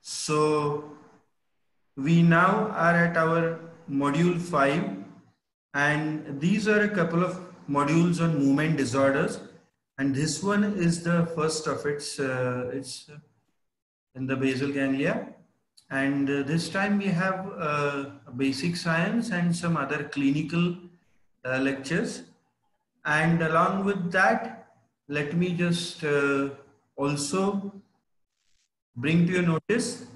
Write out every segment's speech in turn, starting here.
So we now are at our module 5, and these are a couple of modules on movement disorders, and this one is the first of it's in the basal ganglia, and this time we have basic science and some other clinical lectures, and along with that, let me just also bring to your notice,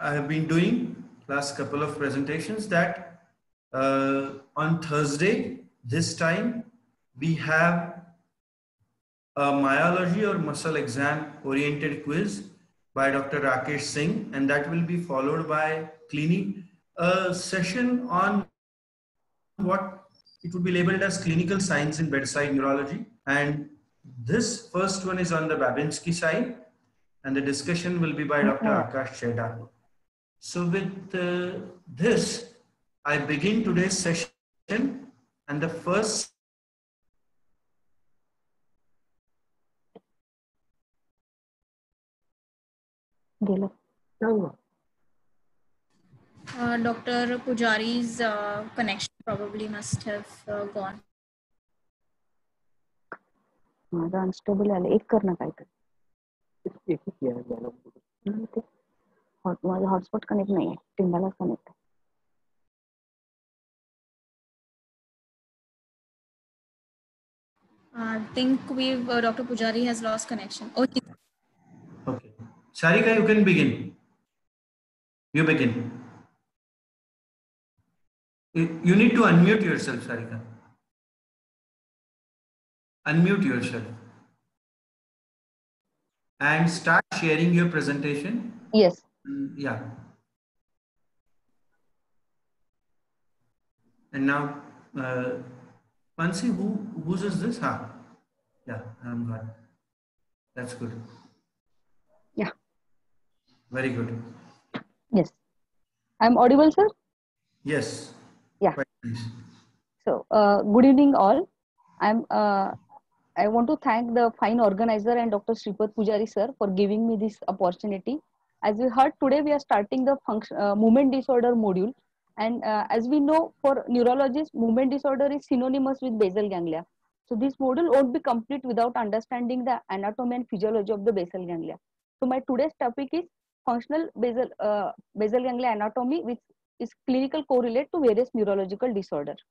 I have been doing last couple of presentations that on Thursday, this time, we have a myology or muscle exam oriented quiz by Dr. Rakesh Singh, and that will be followed by a session on what it would be labeled as clinical science in bedside neurology. And this first one is on the Babinski side, and the discussion will be by Dr. Akash Cheda. So with this, I begin today's session, and the first Dr. Pujari's connection probably must have gone. माझा unstable आलं एक कर ना काहीतरी माझा hotspot connect नाही आहे टिंबाला connect आहे I think Dr. Pujari has lost connection. Okay. Sarika, you can begin. You begin. You need to unmute yourself, Sarika. Unmute yourself. And start sharing your presentation. Yes. Yeah. And now, Mansi, whose is this? Yeah, I'm glad. That's good. Yeah. Very good. Yes. I'm audible, sir? Yes. Yeah. Quite nice. So, good evening all. I want to thank the fine organizer and Dr. Shripad Pujari sir for giving me this opportunity. As we heard today, we are starting the movement disorder module. And as we know, for neurologists, movement disorder is synonymous with basal ganglia. So this module won't be complete without understanding the anatomy and physiology of the basal ganglia. So my today's topic is functional basal ganglia anatomy, which is clinical correlate to various neurological disorders.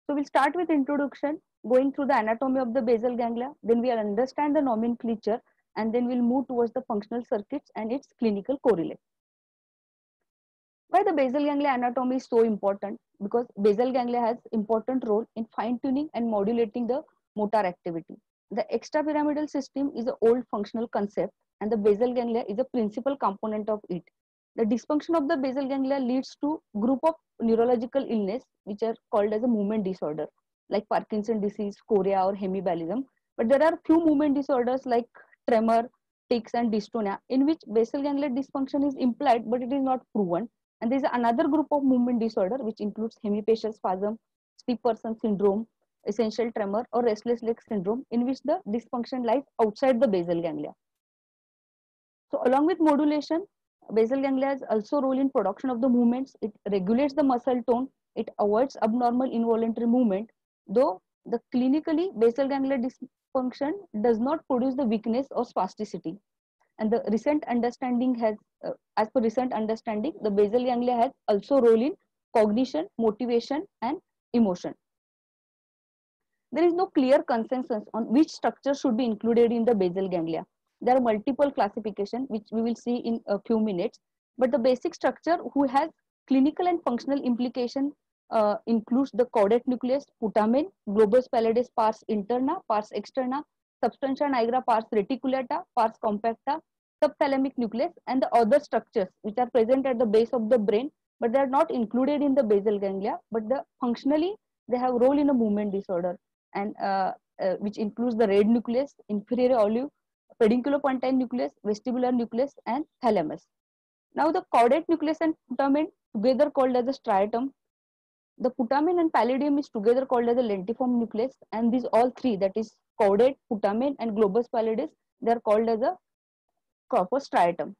So we'll start with introduction, going through the anatomy of the basal ganglia, then we'll understand the nomenclature, and then we'll move towards the functional circuits and its clinical correlate. Why the basal ganglia anatomy is so important? Because basal ganglia has important role in fine-tuning and modulating the motor activity. The extrapyramidal system is an old functional concept, and the basal ganglia is a principal component of it. The dysfunction of the basal ganglia leads to group of neurological illness which are called as a movement disorder, like Parkinson disease, chorea, or hemibalism. But there are few movement disorders like tremor, tics, and dystonia, in which basal ganglia dysfunction is implied, but it is not proven. And there is another group of movement disorder which includes hemifacial spasm, stiff person syndrome, essential tremor, or restless leg syndrome, in which the dysfunction lies outside the basal ganglia. So along with modulation, basal ganglia has also role in production of the movements. It regulates the muscle tone. It avoids abnormal involuntary movement. Though the clinically basal ganglia dysfunction does not produce the weakness or spasticity. And the recent understanding has, as per recent understanding, the basal ganglia has also role in cognition, motivation, and emotion. There is no clear consensus on which structure should be included in the basal ganglia. There are multiple classifications, which we will see in a few minutes. But the basic structure who has clinical and functional implication includes the caudate nucleus, putamen, globus pallidus pars interna, pars externa, substantia nigra pars reticulata, pars compacta, subthalamic nucleus, and the other structures which are present at the base of the brain, but they are not included in the basal ganglia, but functionally they have role in a movement disorder, and which includes the red nucleus, inferior olive, pedunculopontine nucleus, vestibular nucleus, and thalamus. Now the caudate nucleus and putamen together called as a striatum. The putamen and pallidum is together called as a lentiform nucleus, and these all three, that is caudate, putamen, and globus pallidus, they are called as a corpus striatum.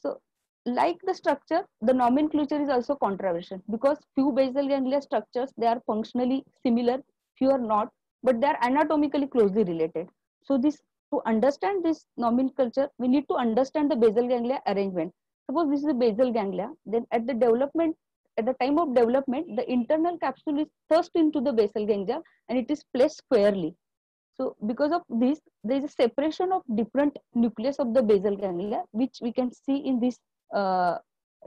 So, like the structure, the nomenclature is also controversial because few basal ganglia structures, they are functionally similar, few are not, but they are anatomically closely related. So this, to understand this nomenclature, we need to understand the basal ganglia arrangement. Suppose this is a basal ganglia, then at the time of development, the internal capsule is thrust into the basal ganglia and it is placed squarely. So because of this, there is a separation of different nucleus of the basal ganglia, which we can see in this uh,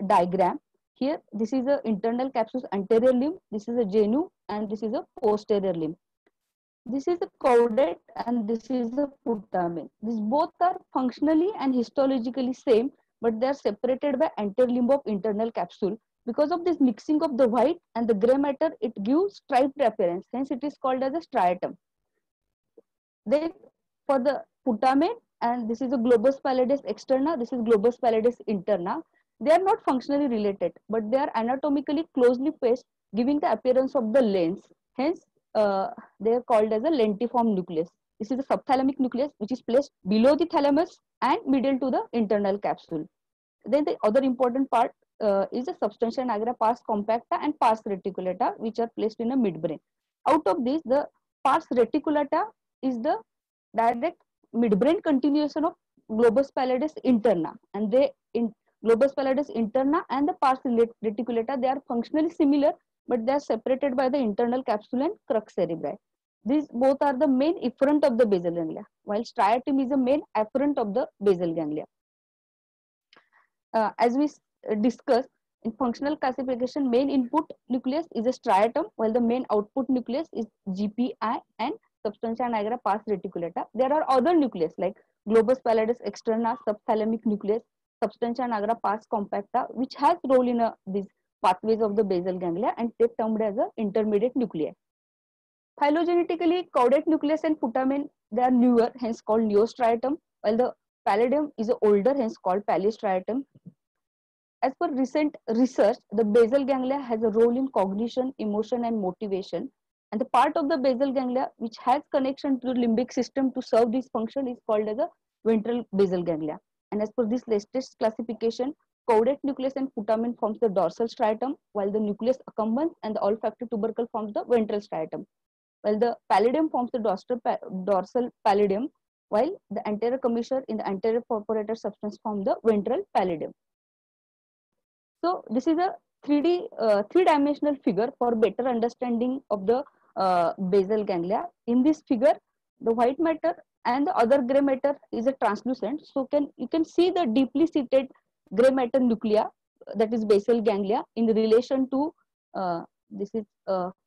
diagram. Here, this is the internal capsule's anterior limb, this is a genu, and this is a posterior limb. This is the caudate and this is the putamen. These both are functionally and histologically same, but they are separated by anterior limb of internal capsule. Because of this mixing of the white and the gray matter, it gives striped appearance. Hence, it is called as a striatum. Then for the putamen, and this is a globus pallidus externa, this is globus pallidus interna. They are not functionally related, but they are anatomically closely placed, giving the appearance of the lens. Hence, they are called as a lentiform nucleus. This is the subthalamic nucleus, which is placed below the thalamus and middle to the internal capsule. Then the other important part is the substantia nigra pars compacta and pars reticulata, which are placed in a midbrain. Out of this, the pars reticulata is the direct midbrain continuation of globus pallidus interna, and they in globus pallidus interna and the pars reticulata, they are functionally similar, but they are separated by the internal capsule and crux cerebri. These both are the main efferent of the basal ganglia, while striatum is the main afferent of the basal ganglia. As we discussed in functional classification, main input nucleus is a striatum, while the main output nucleus is GPI and substantia nigra pars reticulata. There are other nucleus like globus pallidus externa, subthalamic nucleus, substantia nigra pars compacta, which has role in these pathways of the basal ganglia and they termed as a intermediate nuclei. Phylogenetically, caudate nucleus and putamen, they are newer, hence called neostriatum, while the pallidum is older, hence called pallistriatum. As per recent research, the basal ganglia has a role in cognition, emotion, and motivation. And the part of the basal ganglia which has connection to the limbic system to serve this function is called as a ventral basal ganglia. And as per this latest classification, caudate nucleus and putamen forms the dorsal striatum, while the nucleus accumbens and the olfactory tubercle forms the ventral striatum. While the pallidum forms the dorsal pallidum, while the anterior commissure in the anterior purpurator substance forms the ventral pallidum. So this is a three-dimensional figure for better understanding of the basal ganglia. In this figure, the white matter and the other gray matter is a translucent. So you can see the deeply seated gray matter nuclei, that is basal ganglia, in relation to this is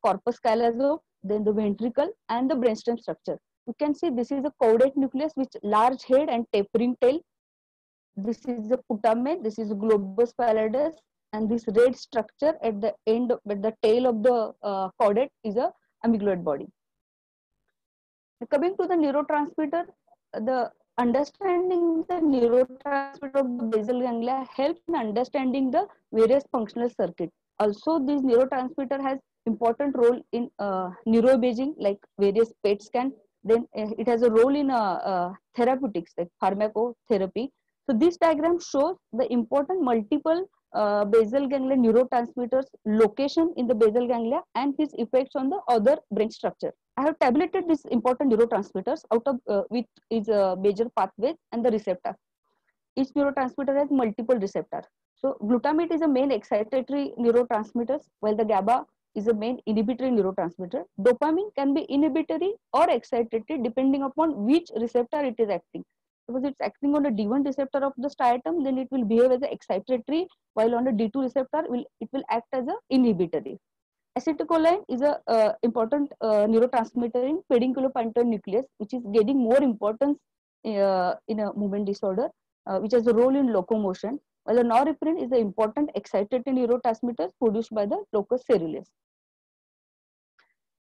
corpus callosum, then the ventricle and the brainstem structure. You can see this is a caudate nucleus with large head and tapering tail. This is the putamen, this is globus pallidus, and this red structure at the end, at the tail of the caudate is a amygdaloid body. Coming to the neurotransmitter, the understanding the neurotransmitter of the basal ganglia helps in understanding the various functional circuits. Also, this neurotransmitter has important role in neuroimaging, like various PET scan. Then it has a role in therapeutics, like pharmacotherapy. So this diagram shows the important multiple basal ganglia neurotransmitters location in the basal ganglia and his effects on the other brain structure. I have tabulated these important neurotransmitters out of with its major pathways and the receptor. Each neurotransmitter has multiple receptors. So glutamate is a main excitatory neurotransmitter, while the GABA is a main inhibitory neurotransmitter. Dopamine can be inhibitory or excitatory depending upon which receptor it is acting. Because it's acting on the D1 receptor of the striatum, then it will behave as an excitatory, while on the D2 receptor, it will act as an inhibitory. Acetylcholine is a important neurotransmitter in pedunculopontine nucleus, which is getting more importance in a movement disorder, which has a role in locomotion. While the norepinephrine is the important excitatory neurotransmitter produced by the locus coeruleus.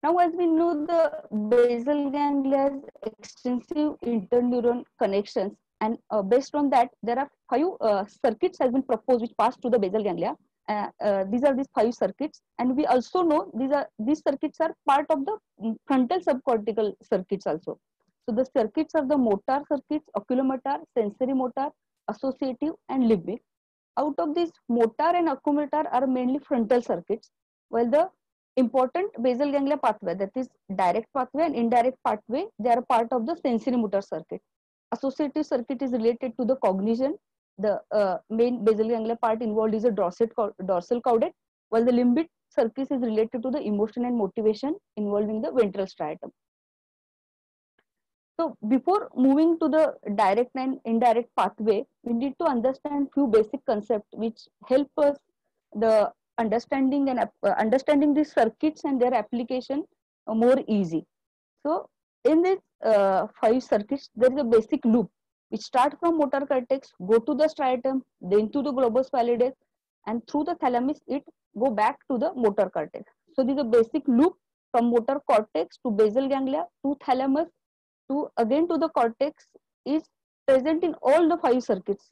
Now, as we know, the basal ganglia has extensive interneuron connections, and based on that, there are 5 circuits has been proposed which pass through the basal ganglia. These are these 5 circuits, and we also know these circuits are part of the frontal subcortical circuits also. So the circuits are the motor circuits, oculomotor, sensory motor, associative, and limbic. Out of these, motor and accumulator are mainly frontal circuits, while the important basal ganglia pathway, that is direct pathway and indirect pathway, they are part of the sensory motor circuit. Associative circuit is related to the cognition. The main basal ganglia part involved is a dorsal caudate, while the limbic circuit is related to the emotion and motivation involving the ventral striatum. So before moving to the direct and indirect pathway, we need to understand few basic concepts which help us the understanding and understanding these circuits and their application more easy. So in these 5 circuits, there is a basic loop which start from motor cortex, go to the striatum, then to the globus pallidus, and through the thalamus it go back to the motor cortex. So this is a basic loop from motor cortex to basal ganglia to thalamus to again to the cortex is present in all the 5 circuits.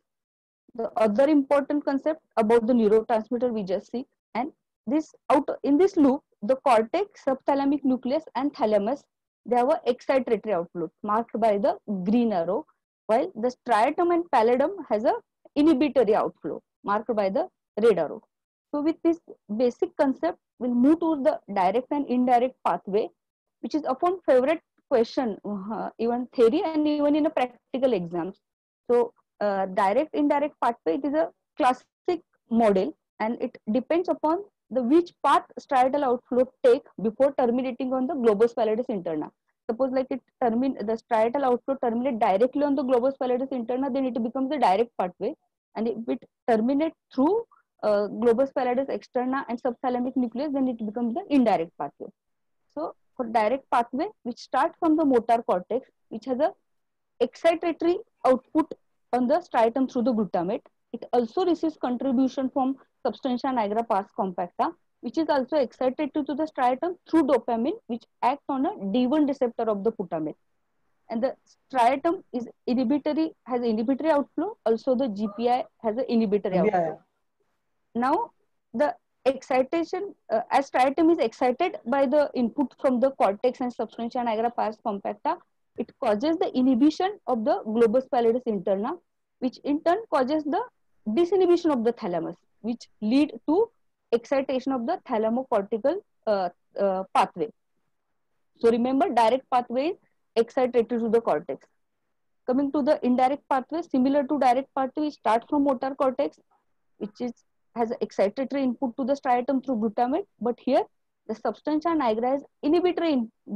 The other important concept about the neurotransmitter we just see, and this out in this loop, the cortex, subthalamic nucleus, and thalamus, they have a excitatory outflow marked by the green arrow, while the striatum and pallidum has a inhibitory outflow marked by the red arrow. So with this basic concept, we'll move to the direct and indirect pathway, which is often favorite question, even theory and even in a practical exams. So direct indirect pathway, it is a classic model and it depends upon the which path striatal outflow take before terminating on the globus pallidus interna. Suppose like the striatal outflow terminate directly on the globus pallidus interna, then it becomes the direct pathway, and if it terminate through globus pallidus externa and subthalamic nucleus, then it becomes the indirect pathway. So for direct pathway, which start from the motor cortex, which has a excitatory output on the striatum through the glutamate. It also receives contribution from substantia nigra pars compacta, which is also excited to the striatum through dopamine, which acts on a D1 receptor of the glutamate. And the striatum is has inhibitory outflow. Also, the GPI has an inhibitory outflow. Now, the excitation, as striatum is excited by the input from the cortex and substantia nigra pars compacta, it causes the inhibition of the globus pallidus interna, which in turn causes the disinhibition of the thalamus, which lead to excitation of the thalamocortical pathway. So remember, direct pathway is excitatory to the cortex. Coming to the indirect pathway, similar to direct pathway, start from motor cortex, which has excitatory input to the striatum through glutamate, but here the substantia nigra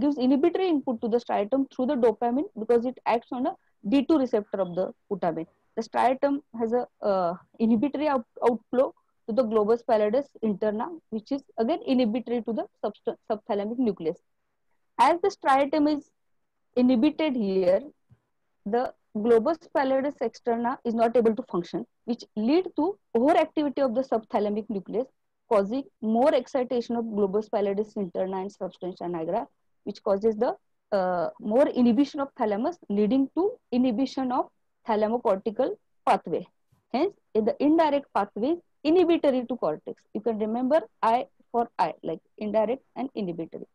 gives inhibitory input to the striatum through the dopamine because it acts on a D2 receptor of the glutamate. The striatum has a inhibitory outflow to the globus pallidus interna, which is again inhibitory to the subthalamic nucleus. As the striatum is inhibited here, the globus pallidus externa is not able to function, which lead to overactivity of the subthalamic nucleus, causing more excitation of globus pallidus interna and substantia nigra, which causes the more inhibition of thalamus, leading to inhibition of thalamocortical pathway. Hence, in the indirect pathway, inhibitory to cortex. You can remember I for I, like indirect and inhibitory.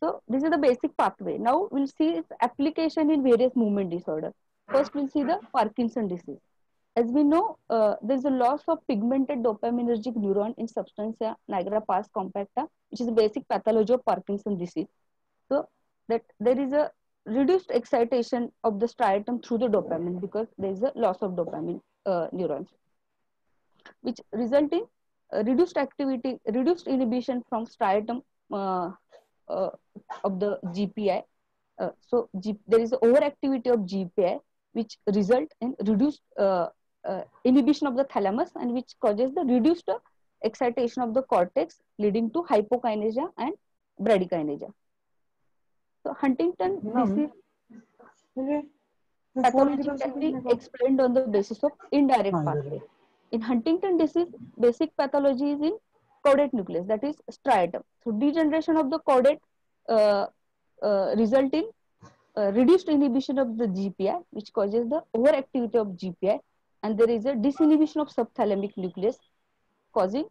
So this is the basic pathway. Now we'll see its application in various movement disorder. First, we'll see the Parkinson disease. As we know, there is a loss of pigmented dopaminergic neuron in substantia nigra pars compacta, which is a basic pathology of Parkinson disease. So that there is a reduced excitation of the striatum through the dopamine because there is a loss of dopamine neurons, which result in reduced activity, reduced inhibition from striatum of the GPI. So there is overactivity of GPI, which result in reduced inhibition of the thalamus and which causes the reduced excitation of the cortex, leading to hypokinesia and bradykinesia. So Huntington disease pathology can be explained on the basis of indirect pathway. In Huntington disease, basic pathology is in caudate nucleus, that is striatum. So degeneration of the caudate result in reduced inhibition of the GPI, which causes the overactivity of GPI, and there is a disinhibition of subthalamic nucleus, causing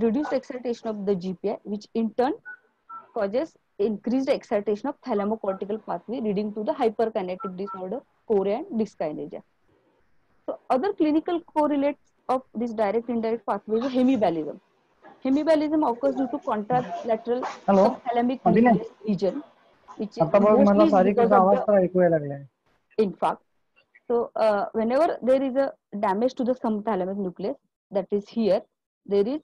reduced excitation of the GPI, which in turn causes increased excitation of thalamocortical pathway, leading to the hyperkinetic disorder, chorea and dyskinesia. So other clinical correlates of this direct indirect pathway is hemibalism. Hemibalism occurs due to contralateral hello subthalamic अभिनय, nucleus region, which is आता बघ मला mostly is because सारिकाचा of आवाज the तर ऐकू यायला लागलाय. infarct. So whenever there is a damage to the subthalamic nucleus, that is here, there is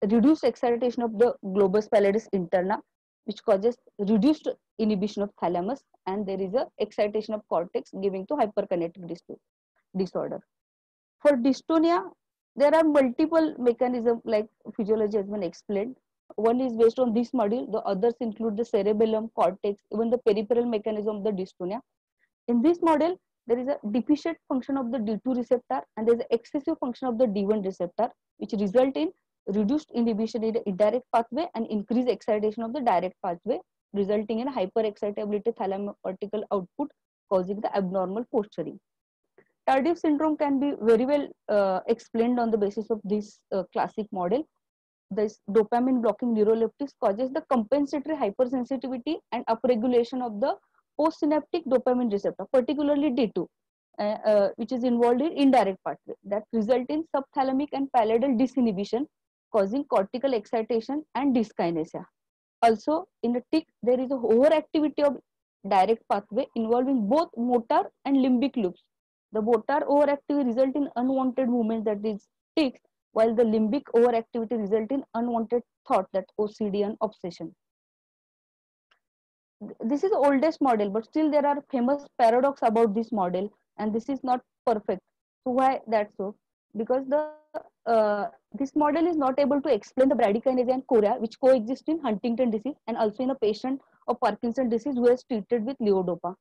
reduced excitation of the globus pallidus interna, which causes reduced inhibition of thalamus, and there is a excitation of cortex, giving to hyperkinetic disorder. For dystonia, there are multiple mechanisms like physiology has been explained. One is based on this module, the others include the cerebellum, cortex, even the peripheral mechanism of the dystonia. In this model, there is a deficient function of the D2 receptor and there is excessive function of the D1 receptor, which result in reduced inhibition in the indirect pathway and increased excitation of the direct pathway, resulting in hyperexcitability thalamocortical output, causing the abnormal posturing. Tardive syndrome can be very well explained on the basis of this classic model. This dopamine blocking neuroleptics causes the compensatory hypersensitivity and upregulation of the postsynaptic dopamine receptor, particularly D2, which is involved in indirect pathway that result in subthalamic and pallidal disinhibition, causing cortical excitation and dyskinesia. Also, in the tick, there is a overactivity of direct pathway involving both motor and limbic loops. The motor overactivity result in unwanted movement, that is tics, while the limbic overactivity result in unwanted thought, that OCD and obsession. This is the oldest model, but still there are famous paradox about this model, and this is not perfect. So why that so? Because this model is not able to explain the bradykinesia and chorea, which coexist in Huntington disease and also in a patient of Parkinson disease who is treated with levodopa.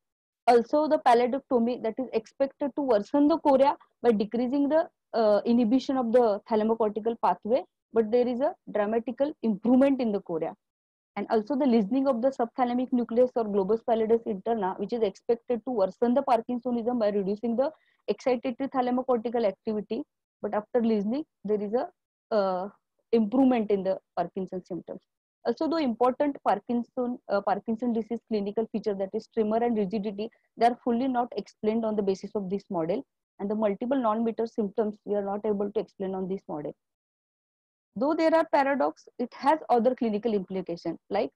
Also, the pallidectomy that is expected to worsen the chorea by decreasing the inhibition of the thalamocortical pathway, but there is a dramatical improvement in the chorea. And also the lesioning of the subthalamic nucleus or globus pallidus interna, which is expected to worsen the Parkinsonism by reducing the excitatory thalamocortical activity. But after lesioning, there is a improvement in the Parkinson symptoms. Also, the important Parkinson disease clinical feature, that is tremor and rigidity, they are fully not explained on the basis of this model, and the multiple non-motor symptoms we are not able to explain on this model. Though there are paradox, it has other clinical implications, like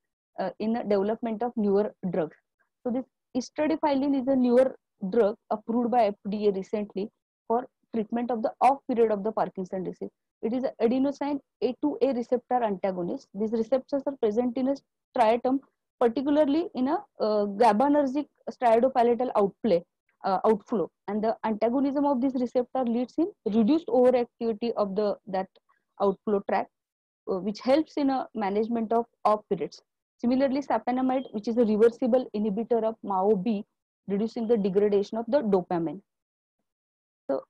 in the development of newer drugs. So this istradifylline is a newer drug approved by FDA recently for treatment of the off period of the Parkinson disease. It is adenosine A2A receptor antagonist. These receptors are present in a striatum, particularly in a GABAergic striatopalatal outflow, and the antagonism of this receptor leads in reduced overactivity of that outflow tract, which helps in a management of off periods. Similarly, sapanamide, which is a reversible inhibitor of MAO-B, reducing the degradation of the dopamine. So,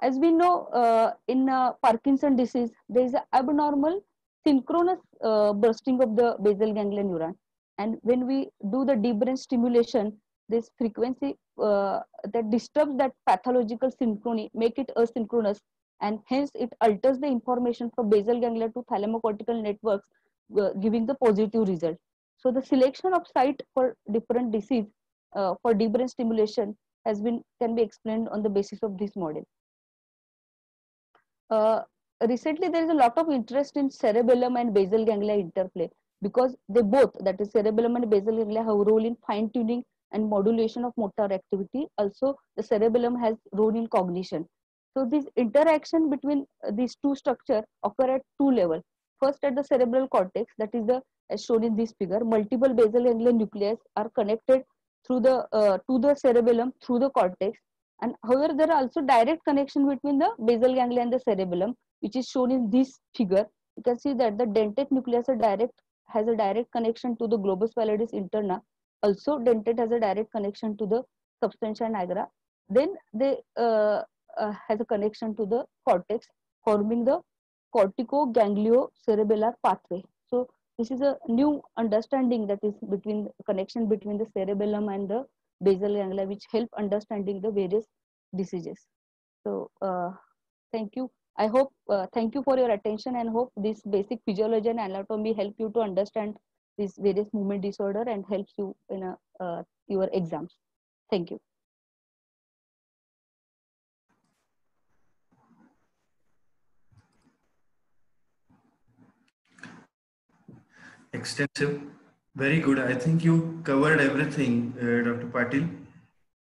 as we know, in Parkinson disease, there is an abnormal synchronous bursting of the basal ganglia neuron. And when we do the deep brain stimulation, this frequency that disturbs that pathological synchrony, make it asynchronous, and hence it alters the information from basal ganglia to thalamocortical networks, giving the positive result. So the selection of site for different disease for deep brain stimulation can be explained on the basis of this model. Recently, there is a lot of interest in cerebellum and basal ganglia interplay, because they both, that is cerebellum and basal ganglia, have a role in fine tuning and modulation of motor activity. Also, the cerebellum has role in cognition. So this interaction between these two structures occur at two levels. First, at the cerebral cortex, that is as shown in this figure, multiple basal ganglia nuclei are connected through to the cerebellum through the cortex. And however, there are also direct connection between the basal ganglia and the cerebellum, which is shown in this figure. You can see that the dentate nucleus has a direct connection to the globus pallidus interna. Also, dentate has a direct connection to the substantia nigra. Then they has a connection to the cortex, forming the cortico-gangliocerebellar pathway. So this is a new understanding, that is between connection between the cerebellum and the basal ganglia, which help understanding the various diseases. So thank you. I hope thank you for your attention, and hope this basic physiology and anatomy help you to understand these various movement disorder and helps you in your exams. Thank you. extensive. Very good. I think you covered everything, Dr. Patil.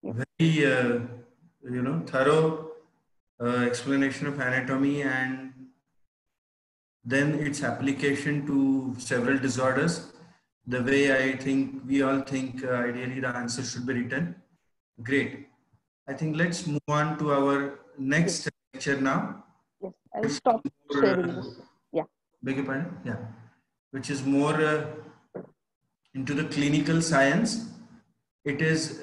Yes. Very, thorough explanation of anatomy and then its application to several disorders. The way I think we all think ideally the answer should be written. Great. I think let's move on to our next lecture now. Yes, I will Which stop is more, sharing this. Yeah. beg your pardon? Yeah. Which is more into the clinical science. It is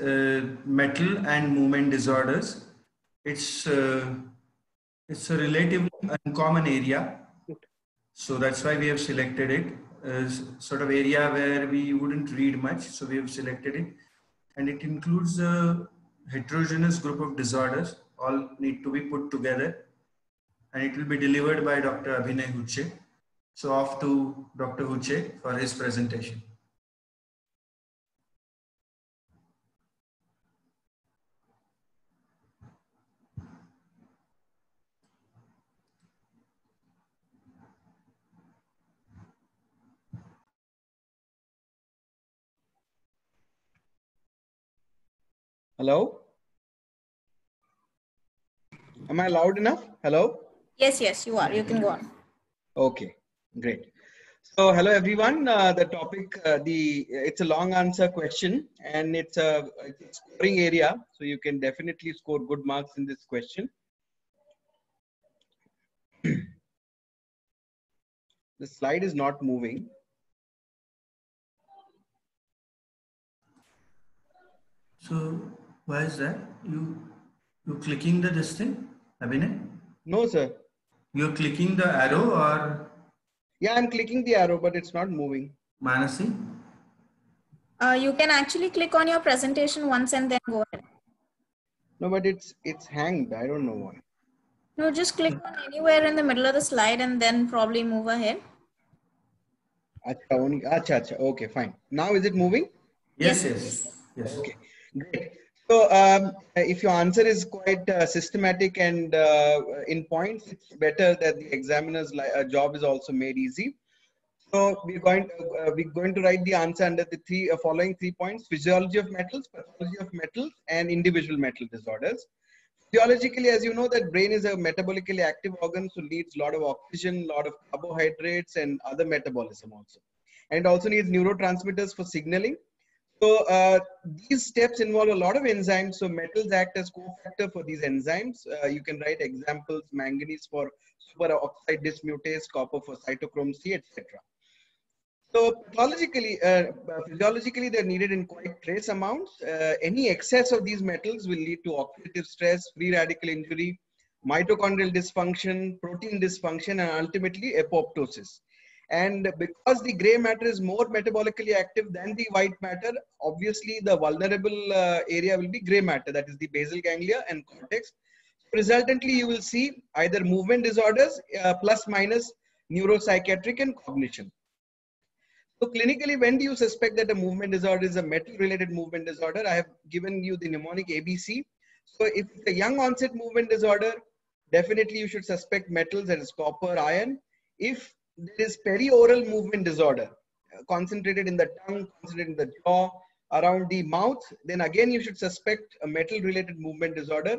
metal and movement disorders. It's uh, it's a relatively uncommon area, so that's why we have selected it as sort of area where we wouldn't read much. So we have selected it, and it includes a heterogeneous group of disorders. All need to be put together, and it will be delivered by Dr. Abhinay Huche. So off to Dr. Huche for his presentation. Hello? Am I loud enough? Hello? Yes, yes, you are. You can go on. Okay, great. So hello everyone. The topic, it's a long answer question and it's a scoring area. So you can definitely score good marks in this question. The slide is not moving. So why is that? You clicking this thing, Abhinay? No, sir. You're clicking the arrow or Yeah, I'm clicking the arrow, but it's not moving. Manasi? You can actually click on your presentation once and then go ahead. No, but it's hanged. I don't know why. No, just click on anywhere in the middle of the slide and then probably move ahead. Acha. Okay, fine. Now is it moving? Yes. Okay, great. So if your answer is quite systematic and in points, it's better that the examiner's job is also made easy. So we're going to write the answer under the following 3 points: physiology of metals, pathology of metals, and individual metal disorders. Physiologically, as you know, that brain is a metabolically active organ, so needs a lot of oxygen, a lot of carbohydrates, and other metabolism also, and also needs neurotransmitters for signaling. So these steps involve a lot of enzymes. So metals act as cofactor for these enzymes. You can write examples: manganese for superoxide dismutase, copper for cytochrome C, etc. So physiologically, they're needed in quite trace amounts. Any excess of these metals will lead to oxidative stress, free radical injury, mitochondrial dysfunction, protein dysfunction, and ultimately apoptosis. And because the gray matter is more metabolically active than the white matter, obviously the vulnerable area will be gray matter, that is the basal ganglia and cortex. Resultantly, you will see either movement disorders plus minus neuropsychiatric and cognition. So clinically, when do you suspect that a movement disorder is a metal-related movement disorder? I have given you the mnemonic ABC. So if it's a young onset movement disorder, definitely you should suspect metals, that is copper, iron. If there is perioral movement disorder, concentrated in the tongue, concentrated in the jaw, around the mouth, then again you should suspect a metal-related movement disorder.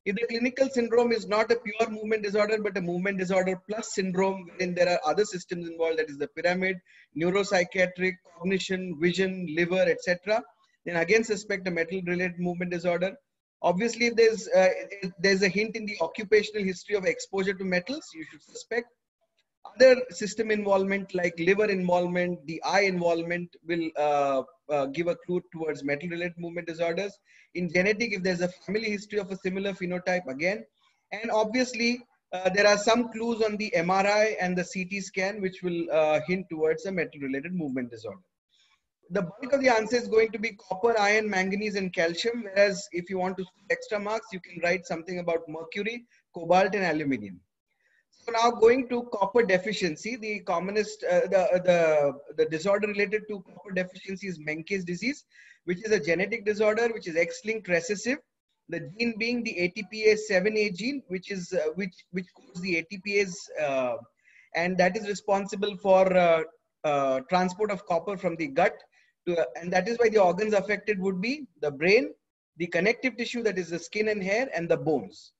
If the clinical syndrome is not a pure movement disorder, but a movement disorder plus syndrome, wherein there are other systems involved, that is the pyramid, neuropsychiatric, cognition, vision, liver, etc., then again suspect a metal-related movement disorder. Obviously, if there's a hint in the occupational history of exposure to metals, you should suspect. Other system involvement like liver involvement, the eye involvement will give a clue towards metal-related movement disorders. In genetic, if there's a family history of a similar phenotype, again. And obviously, there are some clues on the MRI and the CT scan which will hint towards a metal-related movement disorder. The bulk of the answer is going to be copper, iron, manganese, and calcium. Whereas if you want to score extra marks, you can write something about mercury, cobalt, and aluminium. So now going to copper deficiency, the commonest, the disorder related to copper deficiency is Menkes disease, which is a genetic disorder which is X-linked recessive. The gene being the ATPase7A gene, which codes the ATPase, and that is responsible for transport of copper from the gut to, and that is why the organs affected would be the brain, the connective tissue, that is the skin and hair, and the bones.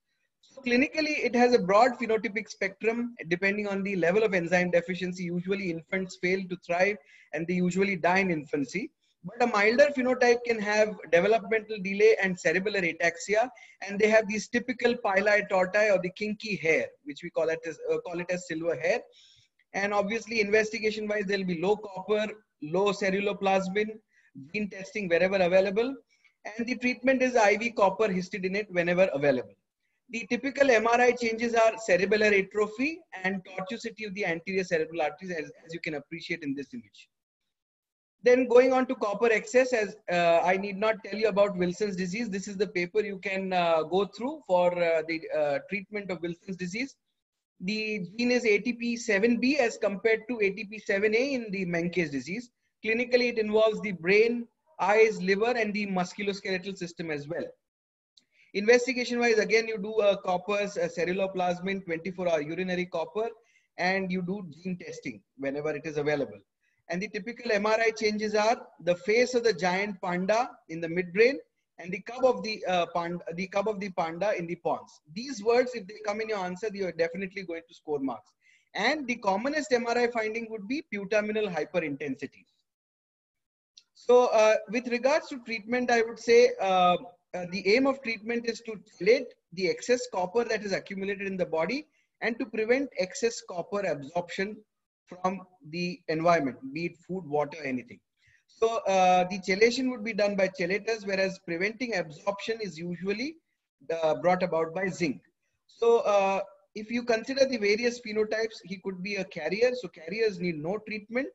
So clinically, it has a broad phenotypic spectrum depending on the level of enzyme deficiency. Usually infants fail to thrive and they usually die in infancy. But a milder phenotype can have developmental delay and cerebellar ataxia, and they have these typical pili torti or the kinky hair, which we call it as silver hair. And obviously, investigation wise, there will be low copper, low ceruloplasmin, gene testing wherever available. And the treatment is IV copper histidinate whenever available. The typical MRI changes are cerebellar atrophy and tortuosity of the anterior cerebral arteries, as you can appreciate in this image. Then going on to copper excess, as I need not tell you about Wilson's disease. This is the paper you can go through for the treatment of Wilson's disease. The gene is ATP7B as compared to ATP7A in the Menkes disease. Clinically, it involves the brain, eyes, liver, and the musculoskeletal system as well. Investigation wise, again, you do coppers, ceruloplasmin, 24-hour urinary copper, and you do gene testing whenever it is available. And the typical MRI changes are the face of the giant panda in the midbrain and the cub of the panda in the pons. These words, if they come in your answer, you are definitely going to score marks. And the commonest MRI finding would be putaminal hyperintensity. So with regards to treatment, I would say the aim of treatment is to chelate the excess copper that is accumulated in the body and to prevent excess copper absorption from the environment, be it food, water, anything. So the chelation would be done by chelators, whereas preventing absorption is usually brought about by zinc. So if you consider the various phenotypes, he could be a carrier. So carriers need no treatment.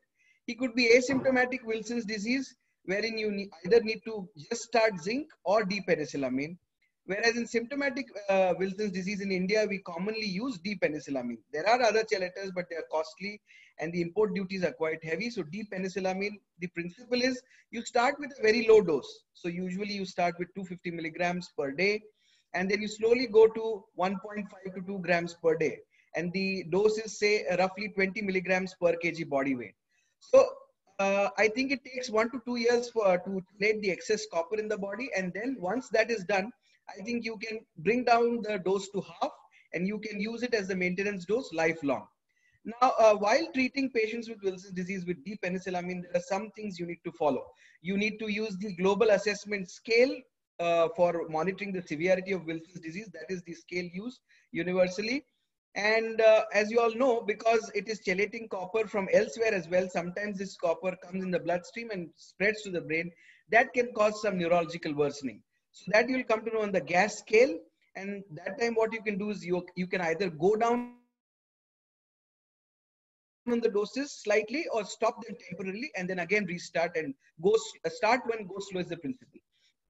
He could be asymptomatic Wilson's disease, wherein you either need to just start zinc or D-penicillamine. Whereas in symptomatic Wilson's disease in India, we commonly use D-penicillamine. There are other chelators, but they are costly and the import duties are quite heavy. So D-penicillamine, the principle is you start with a very low dose. So usually you start with 250 milligrams per day, and then you slowly go to 1.5 to 2 grams per day. And the dose is say roughly 20 milligrams per kg body weight. So I think it takes 1 to 2 years to chelate the excess copper in the body. And then once that is done, I think you can bring down the dose to half and you can use it as the maintenance dose lifelong. Now, while treating patients with Wilson's disease with D-penicillamine, there are some things you need to follow. You need to use the global assessment scale for monitoring the severity of Wilson's disease. That is the scale used universally. And as you all know, because it is chelating copper from elsewhere as well, sometimes this copper comes in the bloodstream and spreads to the brain. That can cause some neurological worsening. So that you will come to know on the gas scale. And that time what you can do is you can either go down on the doses slightly or stop them temporarily and then again restart and start when go slow is the principle.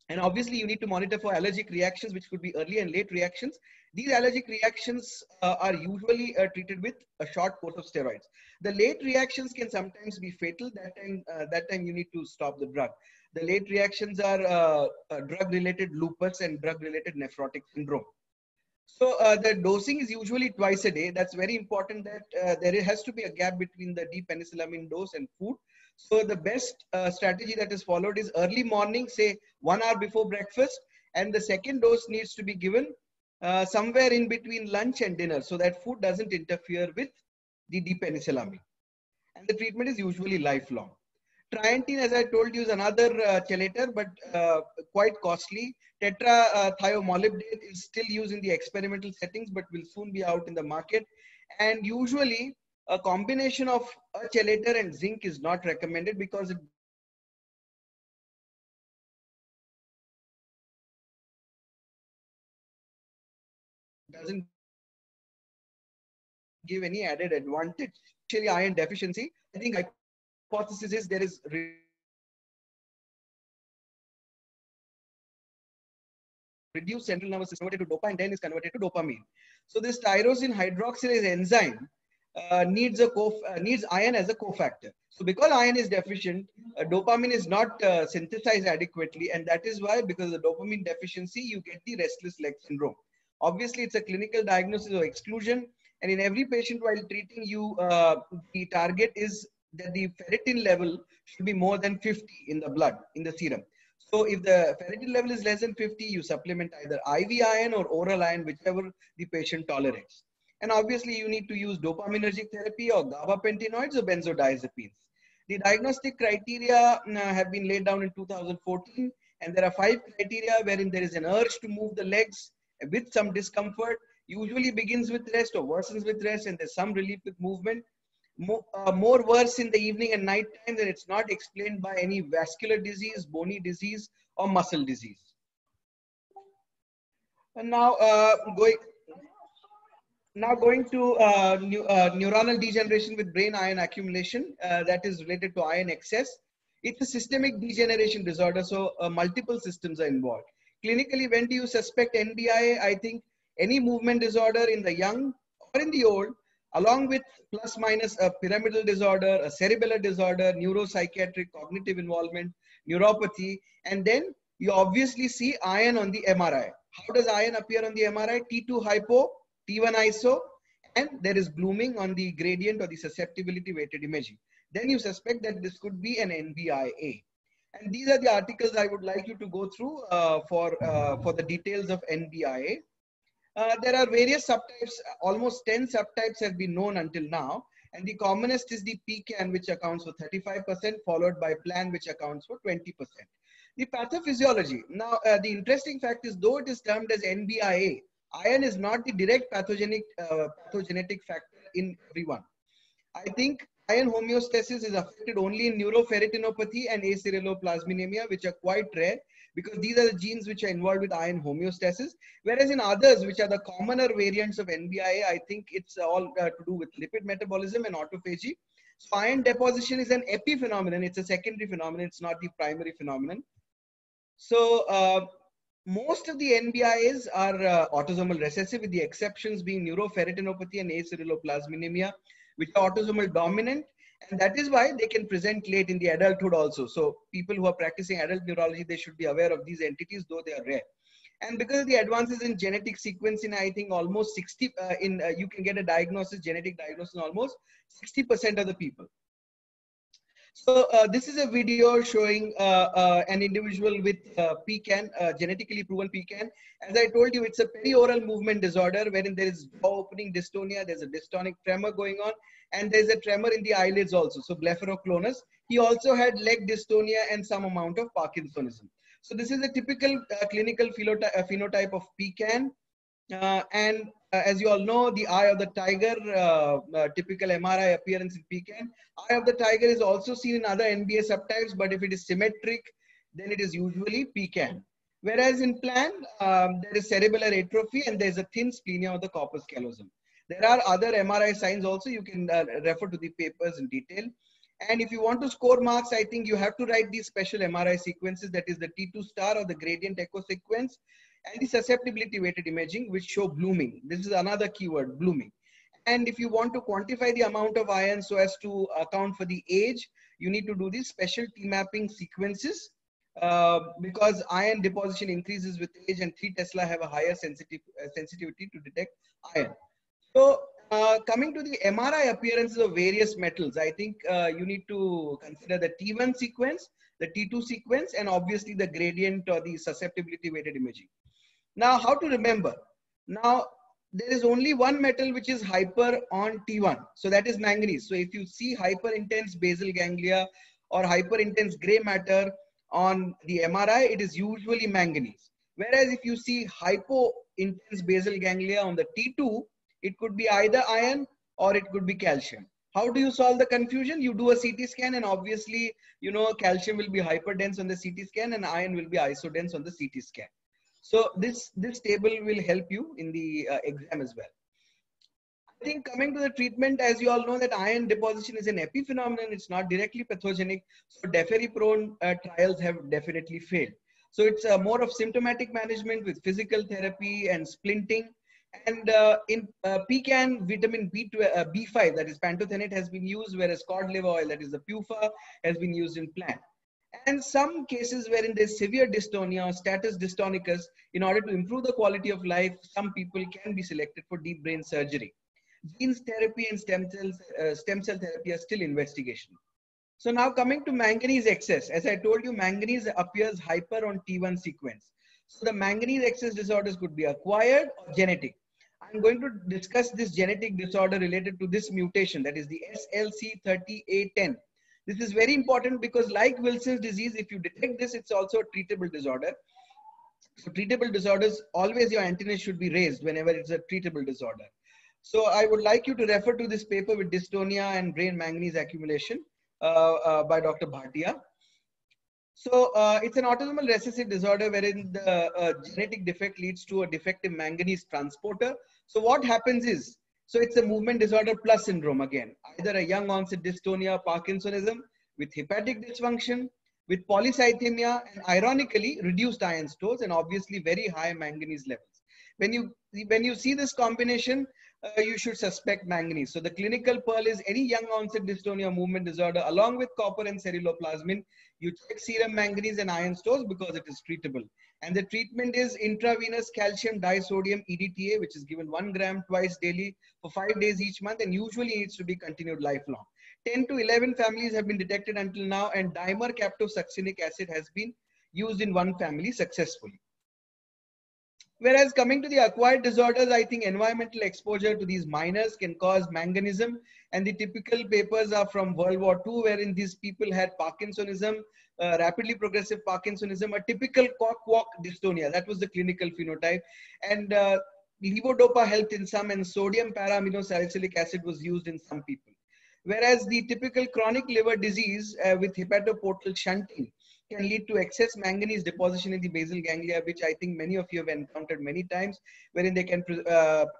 And obviously you need to monitor for allergic reactions, which could be early and late reactions. These allergic reactions are usually treated with a short course of steroids. The late reactions can sometimes be fatal. That time you need to stop the drug. The late reactions are drug-related lupus and drug-related nephrotic syndrome. So the dosing is usually twice a day. That's very important that there has to be a gap between the D-penicillamine dose and food. So the best strategy that is followed is early morning, say 1 hour before breakfast, and the second dose needs to be given somewhere in between lunch and dinner so that food doesn't interfere with the D-penicillamine. And the treatment is usually lifelong. Triantine, as I told you, is another chelator, but quite costly. Tetrathiomolybdate is still used in the experimental settings, but will soon be out in the market. And usually, a combination of a chelator and zinc is not recommended because it doesn't give any added advantage. Actually, iron deficiency, I think hypothesis is there is reduced central nervous system converted to dopamine, then is converted to dopamine. So this tyrosine hydroxylase enzyme needs iron as a cofactor. So because iron is deficient, dopamine is not synthesized adequately, and that is why, because of the dopamine deficiency, you get the restless leg syndrome. Obviously, it's a clinical diagnosis of exclusion, and in every patient while treating you, the target is that the ferritin level should be more than 50 in the blood, in the serum. So if the ferritin level is less than 50, you supplement either IV iron or oral iron, whichever the patient tolerates. And obviously you need to use dopaminergic therapy or gabapentinoids or benzodiazepines. The diagnostic criteria have been laid down in 2014, and there are 5 criteria wherein there is an urge to move the legs with some discomfort, usually begins with rest or worsens with rest, and there's some relief with movement. More worse in the evening and night time, then it's not explained by any vascular disease, bony disease, or muscle disease. And now going to neuronal degeneration with brain iron accumulation that is related to iron excess. It's a systemic degeneration disorder, so multiple systems are involved. Clinically, when do you suspect NDIA? I think any movement disorder in the young or in the old, along with plus minus a pyramidal disorder, a cerebellar disorder, neuropsychiatric, cognitive involvement, neuropathy, and then you obviously see iron on the MRI. How does iron appear on the MRI? T2 hypo, T1 iso, and there is blooming on the gradient or the susceptibility weighted imaging. Then you suspect that this could be an NBIA. And these are the articles I would like you to go through for the details of NBIA. There are various subtypes, almost 10 subtypes have been known until now. And the commonest is the PCAN, which accounts for 35%, followed by PLAN, which accounts for 20%. The pathophysiology. Now, the interesting fact is, though it is termed as NBIA, iron is not the direct pathogenic pathogenetic factor in everyone. I think iron homeostasis is affected only in neuroferritinopathy and aceruloplasminemia, which are quite rare because these are the genes which are involved with iron homeostasis. Whereas in others, which are the commoner variants of NBIA, I think it's all to do with lipid metabolism and autophagy. So iron deposition is an epiphenomenon. It's a secondary phenomenon. It's not the primary phenomenon. So most of the NBIAs are autosomal recessive, with the exceptions being neuroferritinopathy and aceruloplasminemia, which are autosomal dominant, and that is why they can present late in the adulthood also. So people who are practicing adult neurology, they should be aware of these entities, though they are rare. And because of the advances in genetic sequencing, I think almost 60 you can get a diagnosis, genetic diagnosis in almost 60% of the people. So this is a video showing an individual with PCAN, genetically proven PCAN. As I told you, it's a perioral movement disorder wherein there is jaw opening dystonia, there's a dystonic tremor going on, and there's a tremor in the eyelids also, so blepharoconus. He also had leg dystonia and some amount of Parkinsonism. So this is a typical clinical phenotype of PCAN. As you all know, the eye of the tiger, typical MRI appearance in PCAN. Eye of the tiger is also seen in other NBA subtypes, but if it is symmetric, then it is usually PCAN. Whereas in PLAN, there is cerebellar atrophy and there is a thin splenia of the corpus callosum. There are other MRI signs also. You can refer to the papers in detail. And if you want to score marks, I think you have to write these special MRI sequences, that is the T2 star or the gradient echo sequence, and the susceptibility weighted imaging, which show blooming. This is another keyword, blooming. And if you want to quantify the amount of iron so as to account for the age, you need to do these special T-mapping sequences because iron deposition increases with age, and 3 Tesla have a higher sensitivity to detect iron. So coming to the MRI appearances of various metals, I think you need to consider the T1 sequence, the T2 sequence, and obviously the gradient or the susceptibility weighted imaging. Now, how to remember? Now, there is only one metal which is hyper on T1. So that is manganese. So if you see hyper intense basal ganglia or hyper intense gray matter on the MRI, it is usually manganese. Whereas if you see hypo intense basal ganglia on the T2, it could be either iron or it could be calcium. How do you solve the confusion? You do a CT scan, and obviously, you know, calcium will be hyperdense on the CT scan and iron will be isodense on the CT scan. So this table will help you in the exam as well. I think coming to the treatment, as you all know that iron deposition is an epiphenomenon, it's not directly pathogenic. So deferriprone trials have definitely failed. So it's more of symptomatic management with physical therapy and splinting. And in PCAN, vitamin B5, that is pantothenate, has been used, whereas cod liver oil, that is the PUFA, has been used in PLAN. And some cases wherein there's severe dystonia or status dystonicus, in order to improve the quality of life, some people can be selected for deep brain surgery. Genes therapy and stem cell therapy are still investigation. So now coming to manganese excess, as I told you, manganese appears hyper on T1 sequence. So the manganese excess disorders could be acquired or genetic. I'm going to discuss this genetic disorder related to this mutation, that is the SLC30A10. This is very important because like Wilson's disease, if you detect this, it's also a treatable disorder. So treatable disorders, always your antennas should be raised whenever it's a treatable disorder. So I would like you to refer to this paper with dystonia and brain manganese accumulation by Dr. Bhatia. So it's an autosomal recessive disorder wherein the genetic defect leads to a defective manganese transporter. So what happens is, so it's a movement disorder plus syndrome again, either a young onset dystonia, Parkinsonism with hepatic dysfunction, with polycythemia, and ironically reduced iron stores and obviously very high manganese levels. When you see this combination, you should suspect manganese. So the clinical pearl is any young onset dystonia movement disorder along with copper and ceruloplasmin. You check serum manganese and iron stores because it is treatable. And the treatment is intravenous calcium disodium EDTA, which is given 1 gram twice daily for 5 days each month and usually needs to be continued lifelong. 10 to 11 families have been detected until now, and dimer-captosuccinic acid has been used in 1 family successfully. Whereas coming to the acquired disorders, I think environmental exposure to these miners can cause manganism, and the typical papers are from World War II, wherein these people had Parkinsonism, rapidly progressive Parkinsonism, a typical cock-walk dystonia. That was the clinical phenotype. And levodopa helped in some, and sodium para-aminosalicylic acid was used in some people. Whereas the typical chronic liver disease with hepatoportal shunting can lead to excess manganese deposition in the basal ganglia, which I think many of you have encountered many times, wherein they can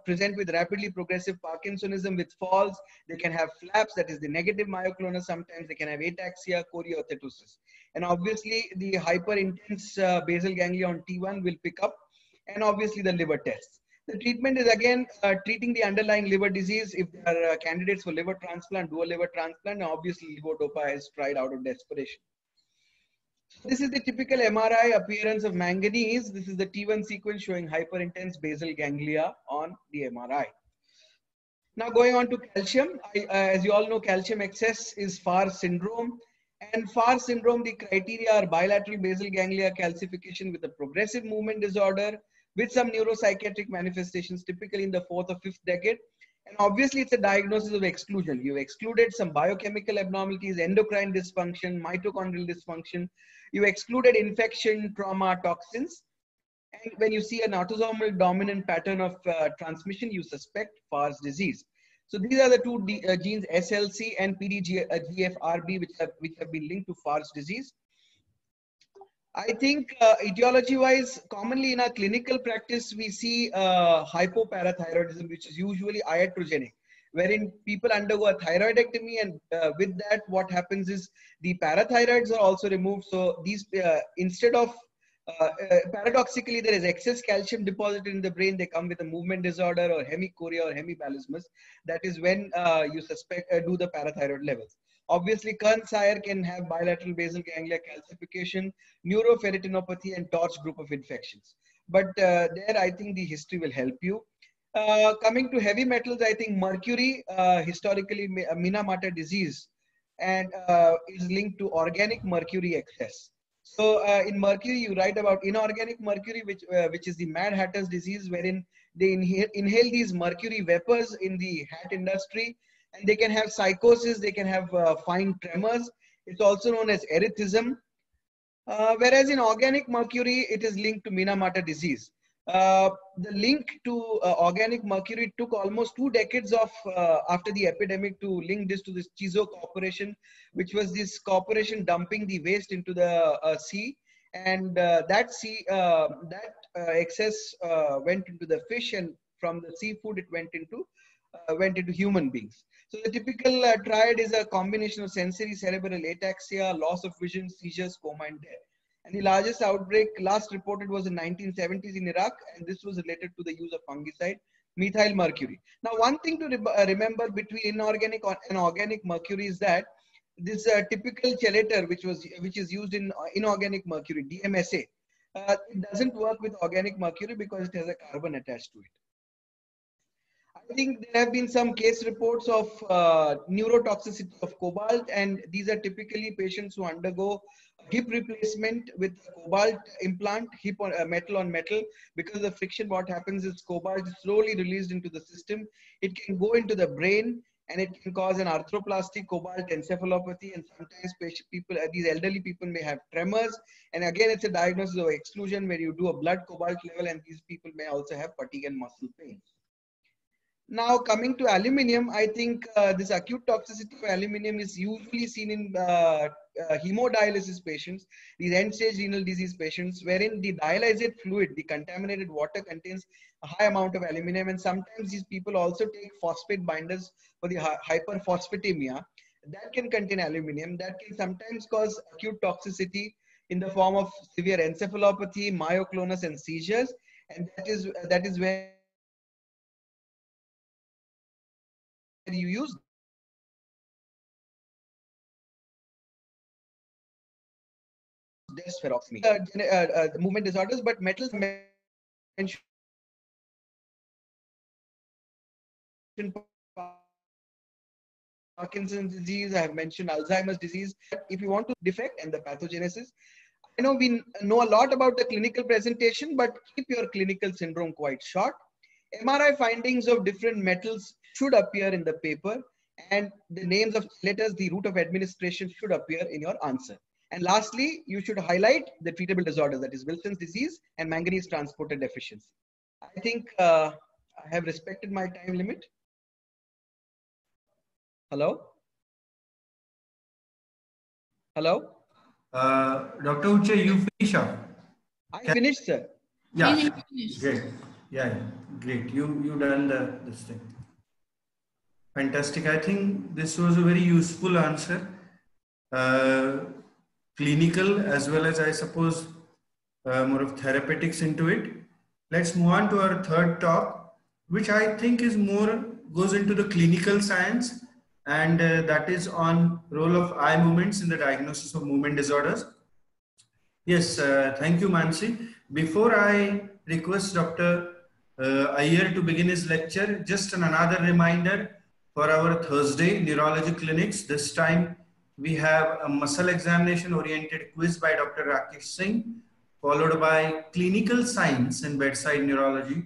present with rapidly progressive Parkinsonism with falls. They can have flaps, that is the negative myoclonus. Sometimes they can have ataxia, chorioathetosis. And obviously the hyper intense basal ganglia on T1 will pick up, and obviously the liver tests. The treatment is again treating the underlying liver disease. If there are candidates for liver transplant, do a liver transplant. And obviously levodopa is tried out of desperation. This is the typical MRI appearance of manganese. This is the T1 sequence showing hyperintense basal ganglia on the MRI. Now going on to calcium, as you all know, calcium excess is FAR syndrome. And FAR syndrome, the criteria are bilateral basal ganglia calcification with a progressive movement disorder with some neuropsychiatric manifestations, typically in the 4th or 5th decade. And obviously it's a diagnosis of exclusion. You've excluded some biochemical abnormalities, endocrine dysfunction, mitochondrial dysfunction. You excluded infection, trauma, toxins. And when you see an autosomal dominant pattern of transmission, you suspect FAR's disease. So these are the two genes, SLC and PDGFRB, which have been linked to FAR's disease. I think etiology-wise, commonly in our clinical practice, we see hypoparathyroidism, which is usually iatrogenic, wherein people undergo a thyroidectomy, and with that, what happens is the parathyroids are also removed. So these, instead of, paradoxically, there is excess calcium deposited in the brain. They come with a movement disorder or hemichorea or hemibalismus. That is when you suspect, do the parathyroid levels. Obviously, Kern-Sayer can have bilateral basal ganglia calcification, neuroferritinopathy, and Torch group of infections. But there, I think the history will help you. Coming to heavy metals, I think mercury, historically, Minamata disease, and is linked to organic mercury excess. So in mercury, you write about inorganic mercury, which is the Mad Hatter's disease, wherein they inhale these mercury vapors in the hat industry, and they can have psychosis, they can have fine tremors. It's also known as erethism. Whereas in organic mercury, it is linked to Minamata disease. The link to organic mercury took almost 2 decades of after the epidemic to link this to this Chizo Corporation, which was this corporation dumping the waste into the sea, and that excess went into the fish, and from the seafood it went into human beings. So the typical triad is a combination of sensory cerebral ataxia, loss of vision, seizures, coma, and death. And the largest outbreak last reported was in 1970s in Iraq, and this was related to the use of fungicide, methyl mercury. Now, one thing to remember between inorganic and organic mercury is that this typical chelator, which is used in inorganic mercury, DMSA, it doesn't work with organic mercury because it has a carbon attached to it. I I think there have been some case reports of neurotoxicity of cobalt, and these are typically patients who undergo hip replacement with cobalt implant, hip on metal on metal. Because of the friction, what happens is cobalt is slowly released into the system. It can go into the brain, and it can cause an arthroplastic cobalt encephalopathy, and sometimes people, these elderly people may have tremors. And again, it's a diagnosis of exclusion where you do a blood cobalt level, and these people may also have fatigue and muscle pain. Now, coming to aluminium, I think this acute toxicity of aluminium is usually seen in hemodialysis patients, these end-stage renal disease patients, wherein the dialysate fluid, the contaminated water, contains a high amount of aluminium, and sometimes these people also take phosphate binders for the hyperphosphatemia. That can contain aluminium. That can sometimes cause acute toxicity in the form of severe encephalopathy, myoclonus, and seizures, and that is where you use desferoxamine. Movement disorders, but metals mentioned Parkinson's disease, I have mentioned Alzheimer's disease. If you want to defect and the pathogenesis, I know we know a lot about the clinical presentation, but keep your clinical syndrome quite short. MRI findings of different metals should appear in the paper, and the names of letters, the route of administration should appear in your answer. And lastly, you should highlight the treatable disorders, that is Wilson's disease and manganese transporter deficiency. I think I have respected my time limit. Hello? Hello? Dr. Uche, you finish up. I finished, sir. Yeah, great. Yeah, great. You done this thing. Fantastic. I think this was a very useful answer. Clinical as well as, I suppose, more of therapeutics into it. Let's move on to our third talk, which I think is more goes into the clinical science, and that is on role of eye movements in the diagnosis of movement disorders. Yes, thank you, Mansi. Before I request Dr. Iyer to begin his lecture, just another reminder for our Thursday neurology clinics. This time we have a muscle examination oriented quiz by Dr. Rakesh Singh, followed by clinical science and bedside neurology.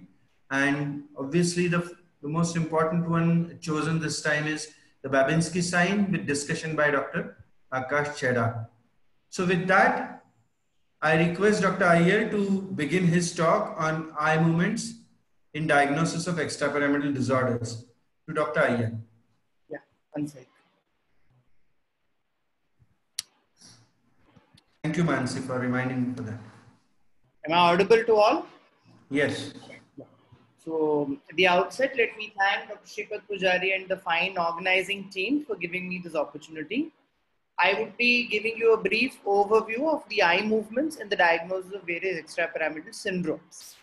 And obviously the most important one chosen this time is the Babinski sign with discussion by Dr. Akash Cheda. So with that, I request Dr. Iyer to begin his talk on eye movements in diagnosis of extrapyramidal disorders. To Dr. Iyer. Yeah, one sec. Thank you, Mansi, for reminding me for that. Am I audible to all? Yes. So at the outset, let me thank Dr. Shripad Pujari and the fine organizing team for giving me this opportunity. I would be giving you a brief overview of the eye movements and the diagnosis of various extrapyramidal syndromes.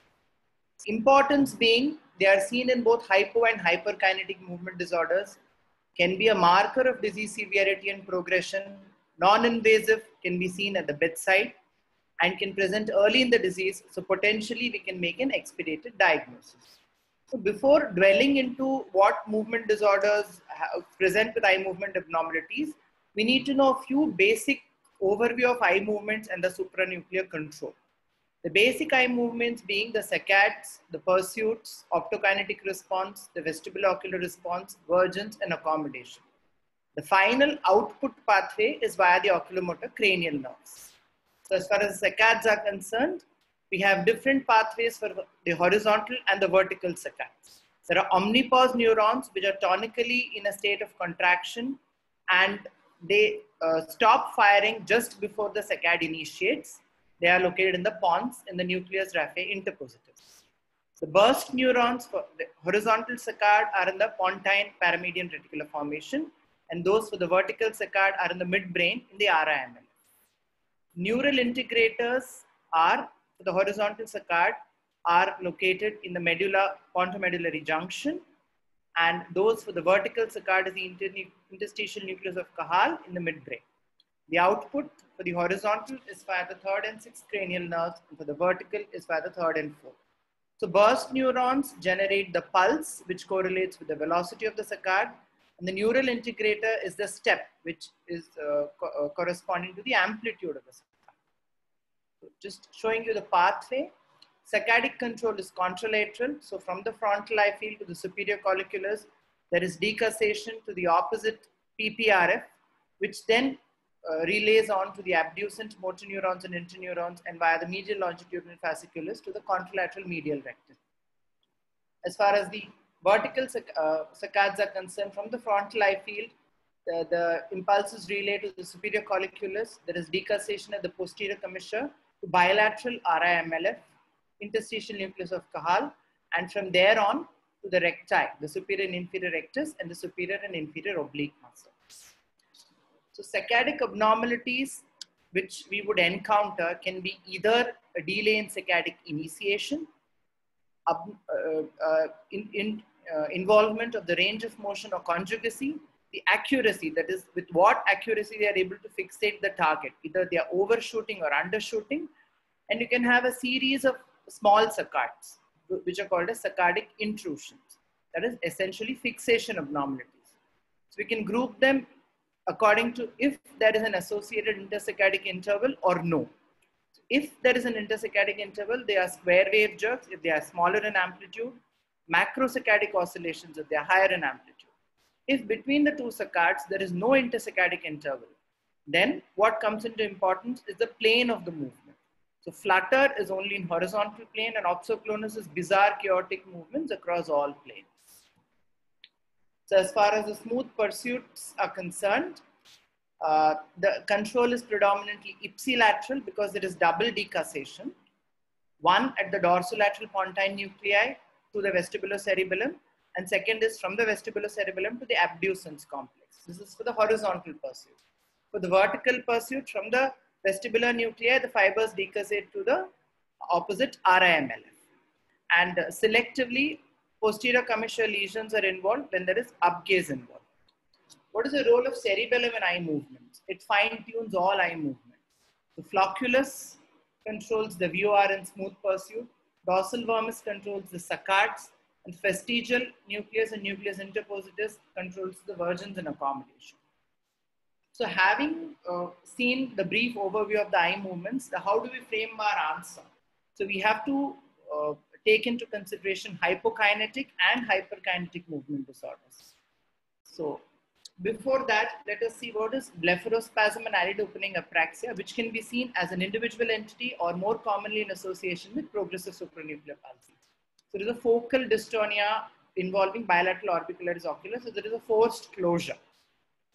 Importance being, they are seen in both hypo and hyperkinetic movement disorders, can be a marker of disease severity and progression, non-invasive, can be seen at the bedside, and can present early in the disease, so potentially we can make an expedited diagnosis. So before dwelling into what movement disorders present with eye movement abnormalities, we need to know a few basic overview of eye movements and the supranuclear control. The basic eye movements being the saccades, the pursuits, optokinetic response, the vestibulo-ocular response, vergence, and accommodation. The final output pathway is via the oculomotor cranial nerves. So as far as the saccades are concerned, we have different pathways for the horizontal and the vertical saccades. There are omnipause neurons which are tonically in a state of contraction, and they stop firing just before the saccade initiates. They are located in the pons in the nucleus raphe interpositus. The burst neurons for the horizontal saccade are in the pontine paramedian reticular formation, and those for the vertical saccade are in the midbrain in the RIML. Neural integrators are, for the horizontal saccade, are located in the medulla pontomedullary junction, and those for the vertical saccade is the interstitial nucleus of Cajal in the midbrain. The output for the horizontal is via the third and sixth cranial nerves, and for the vertical is via the third and fourth. So burst neurons generate the pulse, which correlates with the velocity of the saccade. And the neural integrator is the step, which is corresponding to the amplitude of the saccade. So just showing you the pathway. Saccadic control is contralateral. So from the frontal eye field to the superior colliculus, there is decussation to the opposite PPRF, which then relays on to the abducent motor neurons and interneurons, and via the medial longitudinal fasciculus to the contralateral medial rectus. As far as the vertical saccades are concerned, from the frontal eye field, the impulses relay to the superior colliculus. There is decussation at the posterior commissure to bilateral RIMLF, interstitial nucleus of Cajal, and from there on to the recti, the superior and inferior rectus, and the superior and inferior oblique muscle. So saccadic abnormalities which we would encounter can be either a delay in saccadic initiation, involvement of the range of motion or conjugacy, the accuracy, that is with what accuracy they are able to fixate the target, either they are overshooting or undershooting, and you can have a series of small saccades which are called as saccadic intrusions, that is essentially fixation abnormalities. So we can group them according to if there is an associated intersaccadic interval or no. If there is an intersaccadic interval, they are square wave jerks if they are smaller in amplitude, macrosaccadic oscillations if they are higher in amplitude. If between the two saccades there is no intersaccadic interval, then what comes into importance is the plane of the movement. So flutter is only in horizontal plane, and opsoclonus is bizarre chaotic movements across all planes. So as far as the smooth pursuits are concerned, the control is predominantly ipsilateral because there is double decussation. One at the dorsolateral pontine nuclei to the vestibulocerebellum, and second is from the vestibulocerebellum to the abducens complex. This is for the horizontal pursuit. For the vertical pursuit, from the vestibular nuclei, the fibers decussate to the opposite RIMLF. And selectively, posterior commissure lesions are involved when there is upgaze involved. What is the role of cerebellum in eye movements? It fine-tunes all eye movements. The flocculus controls the VOR in smooth pursuit. Dorsal vermis controls the saccades, and vestigial nucleus and nucleus interpositus controls the vergens and accommodation. So having seen the brief overview of the eye movements, how do we frame our answer? So we have to take into consideration hypokinetic and hyperkinetic movement disorders. So before that, let us see what is blepharospasm and eyelid opening apraxia, which can be seen as an individual entity or more commonly in association with progressive supranuclear palsy. So there is a focal dystonia involving bilateral orbicularis oculis. So there is a forced closure.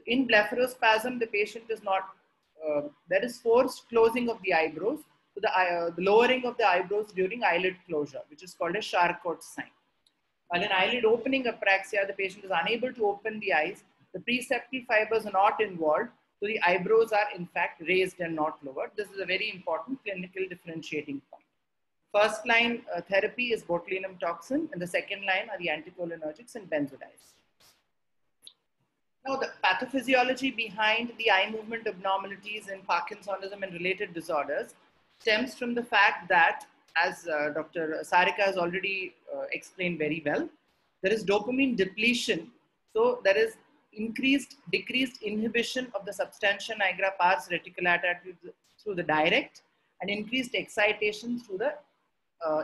In blepharospasm, the patient is not, there is forced closing of the eyebrows, so the lowering of the eyebrows during eyelid closure, which is called a Charcot's sign. While in eyelid opening apraxia, the patient is unable to open the eyes, the preseptal fibers are not involved, so the eyebrows are in fact raised and not lowered. This is a very important clinical differentiating point. First line therapy is botulinum toxin, and the second line are the anticholinergics and benzodiazepines. Now, the pathophysiology behind the eye movement abnormalities in Parkinsonism and related disorders stems from the fact that, as Dr. Sarika has already explained very well, there is dopamine depletion. So there is decreased inhibition of the substantia nigra pars reticulata through the direct, and increased excitation through the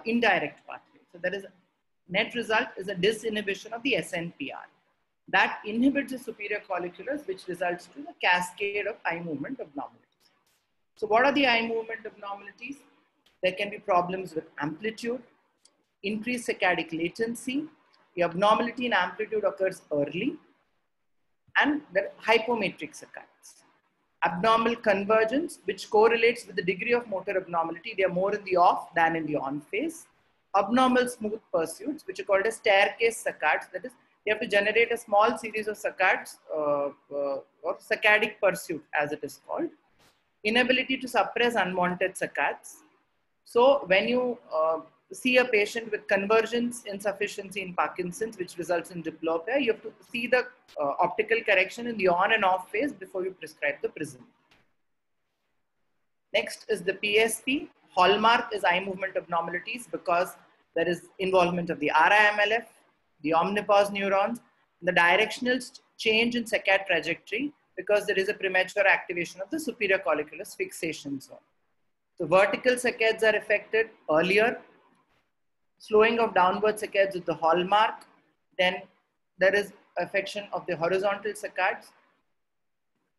indirect pathway. So there is net result is a disinhibition of the SNPR. That inhibits the superior colliculus, which results to the cascade of eye movement abnormalities. So what are the eye movement abnormalities? There can be problems with amplitude, increased saccadic latency, the abnormality in amplitude occurs early, and the hypometric saccades. Abnormal convergence, which correlates with the degree of motor abnormality. They are more in the off than in the on phase. Abnormal smooth pursuits, which are called as staircase saccades. That is, you have to generate a small series of saccades or saccadic pursuit, as it is called. Inability to suppress unwanted saccades. So when you see a patient with convergence insufficiency in Parkinson's, which results in diplopia, you have to see the optical correction in the on and off phase before you prescribe the prism. Next is the PSP. Hallmark is eye movement abnormalities because There is involvement of the RIMLF, the omnipause neurons, the directional change in saccade trajectory because there is a premature activation of the superior colliculus fixation zone. So vertical saccades are affected earlier, slowing of downward saccades is the hallmark. Then there is affection of the horizontal saccades.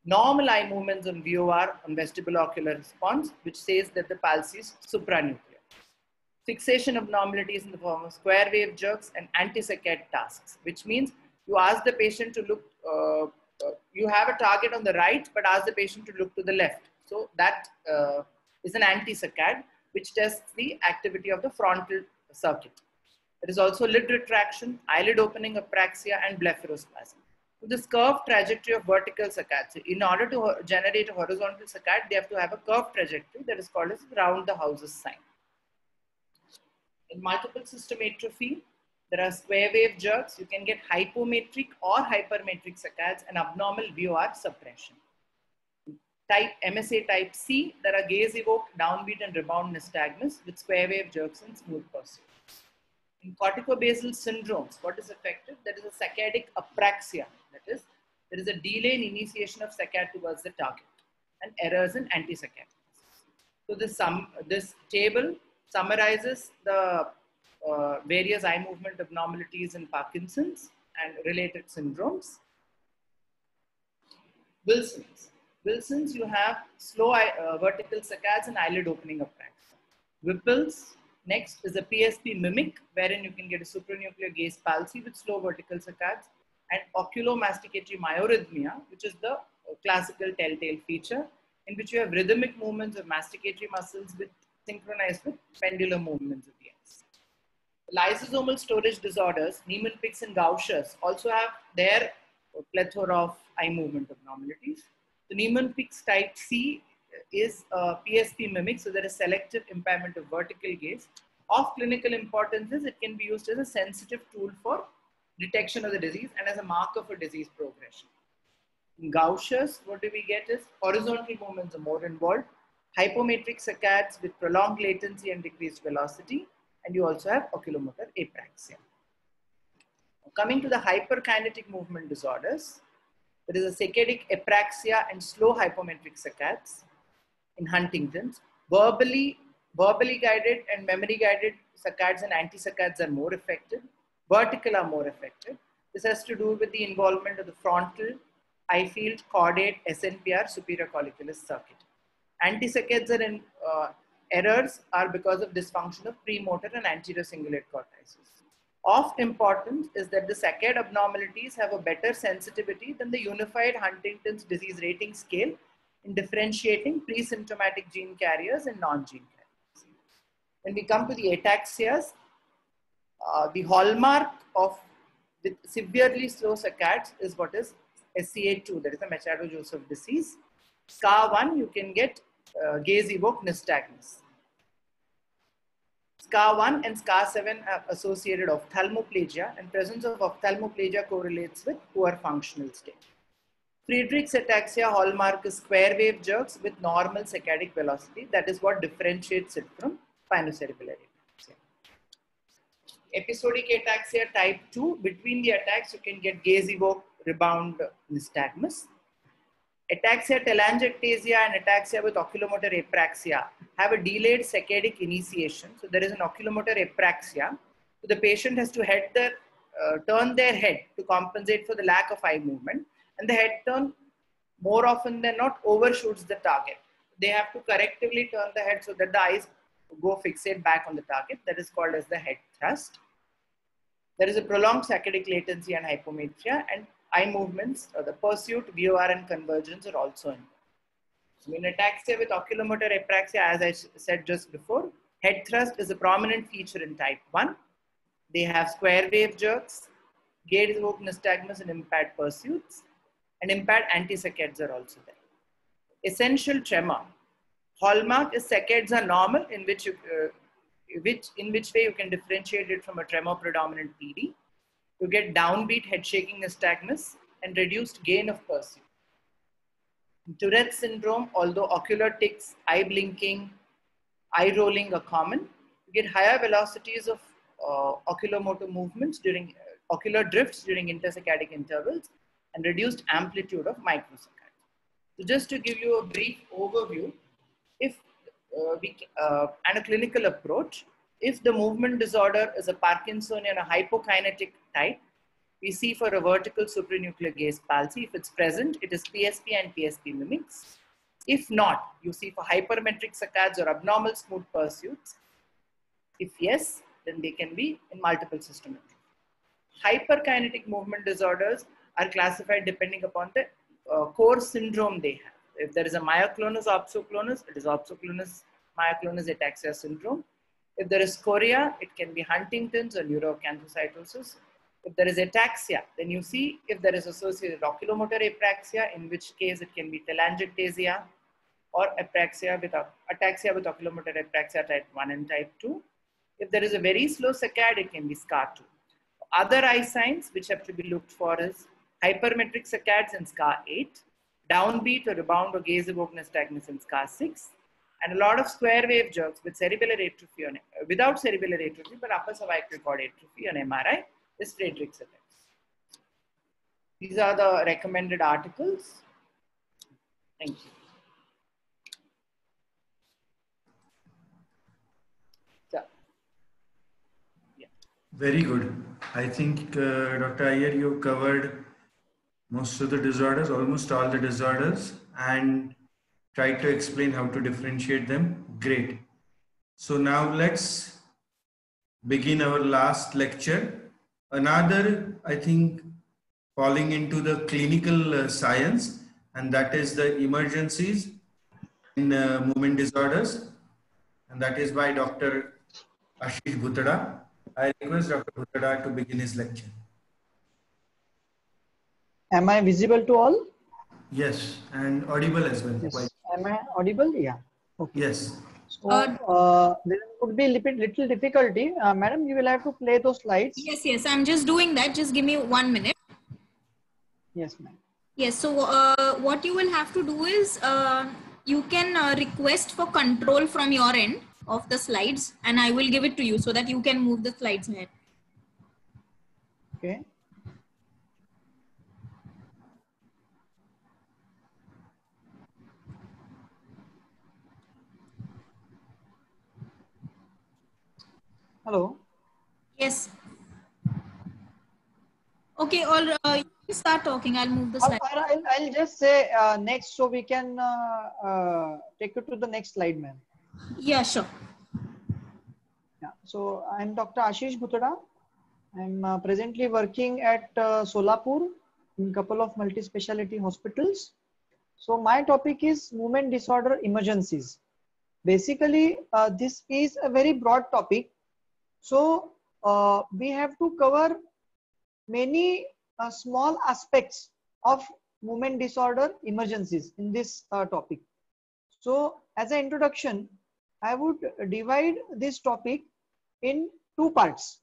Normal eye movements on VOR, on vestibulo-ocular response, which says that the palsy is supranuclear. Fixation abnormalities in the form of square wave jerks and anti-saccade tasks, which means you ask the patient to look, you have a target on the right, but ask the patient to look to the left. So that is an anti-saccade, which tests the activity of the frontal circuit. There is also lid retraction, eyelid opening apraxia, and blepharospasm. So this curved trajectory of vertical saccades. In order to generate a horizontal saccade, they have to have a curved trajectory that is called as round the houses sign. In multiple system atrophy, there are square wave jerks. You can get hypometric or hypermetric saccades and abnormal VOR suppression. Type MSA type C, there are gaze evoked, downbeat and rebound nystagmus with square wave jerks and smooth pursuit. In corticobasal syndromes, what is affected? There is a saccadic apraxia. That is, there is a delay in initiation of saccade towards the target and errors in anti-saccade. So this table summarizes the various eye movement abnormalities in Parkinson's and related syndromes. Wilson's, you have slow vertical saccades and eyelid opening apraxia. Whipple's, next is a PSP mimic, wherein you can get a supranuclear gaze palsy with slow vertical saccades, and oculomasticatory myorrhythmia, which is the classical telltale feature, in which you have rhythmic movements of masticatory muscles synchronized with pendular movements of the eyes. Lysosomal storage disorders, Niemann-Pick's and Gaucher's, also have their plethora of eye movement abnormalities. The Niemann-Pick's type C is a PSP mimic, so there is selective impairment of vertical gaze. Of clinical importance is it can be used as a sensitive tool for detection of the disease and as a marker for disease progression. In Gaucher's, what do we get is horizontal movements are more involved, hypometric saccades with prolonged latency and decreased velocity, and you also have oculomotor apraxia. Coming to the hyperkinetic movement disorders, there is a saccadic apraxia and slow hypometric saccades. In Huntington's, verbally guided and memory guided saccades and anti-saccades are more affected. Vertical are more affected. This has to do with the involvement of the frontal, eye field, caudate, SNPR, superior colliculus circuit. Anti-saccades are in errors are because of dysfunction of premotor and anterior cingulate cortices. Of importance is that the saccade abnormalities have a better sensitivity than the unified Huntington's disease rating scale in differentiating pre-symptomatic gene carriers and non-gene carriers. When we come to the ataxias, the hallmark of with severely slow saccades is what is SCA2, that is the Machado-Joseph disease. SCA1, you can get gaze-evoked nystagmus. SCA1 and SCA7 are associated ophthalmoplegia, and presence of ophthalmoplegia correlates with poor functional state. Friedreich's ataxia hallmark is square wave jerks with normal saccadic velocity. That is what differentiates it from spinocerebellar ataxia. Episodic ataxia type 2, between the attacks you can get gaze-evoked rebound nystagmus. Ataxia telangiectasia and ataxia with oculomotor apraxia have a delayed saccadic initiation. So there is an oculomotor apraxia. So the patient has to turn their head to compensate for the lack of eye movement. And the head turn more often than not overshoots the target. They have to correctively turn the head so that the eyes go fixate back on the target. That is called as the head thrust. There is a prolonged saccadic latency and hypometria, and eye movements, the pursuit, VOR and convergence are also involved. So in ataxia with oculomotor apraxia, as I said just before, head thrust is a prominent feature in type 1. They have square wave jerks, gaze-evoked nystagmus and impaired pursuits, and impaired anti-saccades are also there. Essential tremor. Hallmark is saccades are normal, in which way you can differentiate it from a tremor predominant PD. You get downbeat head shaking nystagmus and reduced gain of pursuit. In Tourette's syndrome, although ocular tics, eye blinking, eye rolling are common, you get higher velocities of oculomotor movements during ocular drifts during intersaccadic intervals and reduced amplitude of microsaccades. So just to give you a brief overview, if and a clinical approach, if the movement disorder is a Parkinsonian or hypokinetic type, we see for a vertical supranuclear gaze palsy. If it's present, it is PSP and PSP mimics. If not, you see for hypermetric saccades or abnormal smooth pursuits. If yes, then they can be in multiple system atrophy. Hyperkinetic movement disorders are classified depending upon the core syndrome they have. If there is a myoclonus opsoclonus, it is opsoclonus myoclonus ataxia syndrome. If there is chorea, it can be Huntington's or neuroacanthocytosis. If there is ataxia, then you see if there is associated oculomotor apraxia, in which case it can be telangiectasia, or apraxia with ataxia with oculomotor apraxia type 1 and type 2. If there is a very slow saccade, it can be SCA2. Other eye signs which have to be looked for is hypermetric saccades in SCA8, downbeat or rebound or gaze evoke nystagmus in SCA6, and a lot of square wave jerks with cerebellar atrophy on, without cerebellar atrophy but upper cervical cord atrophy on MRI is Friedreich's ataxia. These are the recommended articles. Thank you. Very good. I think Dr. Iyer, you covered most of the disorders, almost all the disorders, and tried to explain how to differentiate them. Great. So now let's begin our last lecture. Another, I think, falling into the clinical science, and that is the emergencies in movement disorders, and that is by Dr. Ashish Bhutada. I request Dr. Bhutada to begin his lecture. Am I visible to all? Yes, and audible as well. Yes. Am I audible? Yeah. Okay. Yes. So there would be a little difficulty. Madam, you will have to play those slides. Yes, I'm just doing that. Just give me 1 minute. Yes, ma'am. Yes, so what you will have to do is you can request for control from your end of the slides, and I will give it to you so that you can move the slides ahead. Okay. Hello. Yes. Okay, all you can start talking. I'll move the slide. I'll just say next, so we can take you to the next slide, ma'am. Yeah, sure. Yeah. So I'm Dr. Ashish Bhutada. I'm presently working at Solapur in a couple of multi-speciality hospitals. So my topic is movement disorder emergencies. Basically, this is a very broad topic. So we have to cover many small aspects of movement disorder emergencies in this topic. So as an introduction, I would divide this topic in two parts: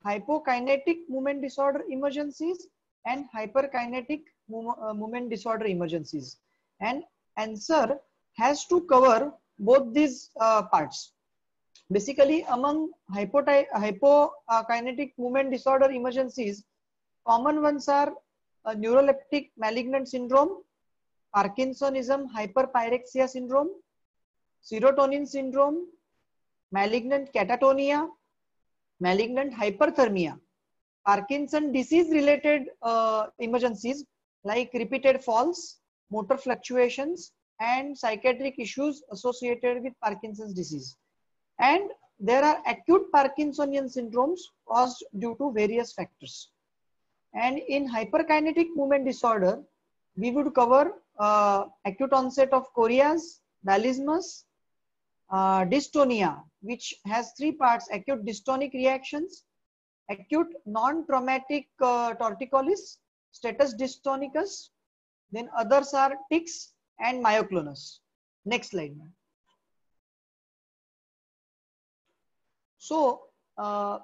hypokinetic movement disorder emergencies and hyperkinetic movement disorder emergencies. And answer has to cover both these parts. Basically, among hypokinetic movement disorder emergencies, common ones are neuroleptic malignant syndrome, Parkinsonism hyperpyrexia syndrome, serotonin syndrome, malignant catatonia, malignant hyperthermia, Parkinson disease related emergencies like repeated falls, motor fluctuations, and psychiatric issues associated with Parkinson's disease. And there are acute Parkinsonian syndromes caused due to various factors. And in hyperkinetic movement disorder, we would cover acute onset of chorias, valismus, dystonia, which has three parts: acute dystonic reactions, acute non-traumatic torticollis, status dystonicus, then others are tics and myoclonus. Next slide, ma'am. So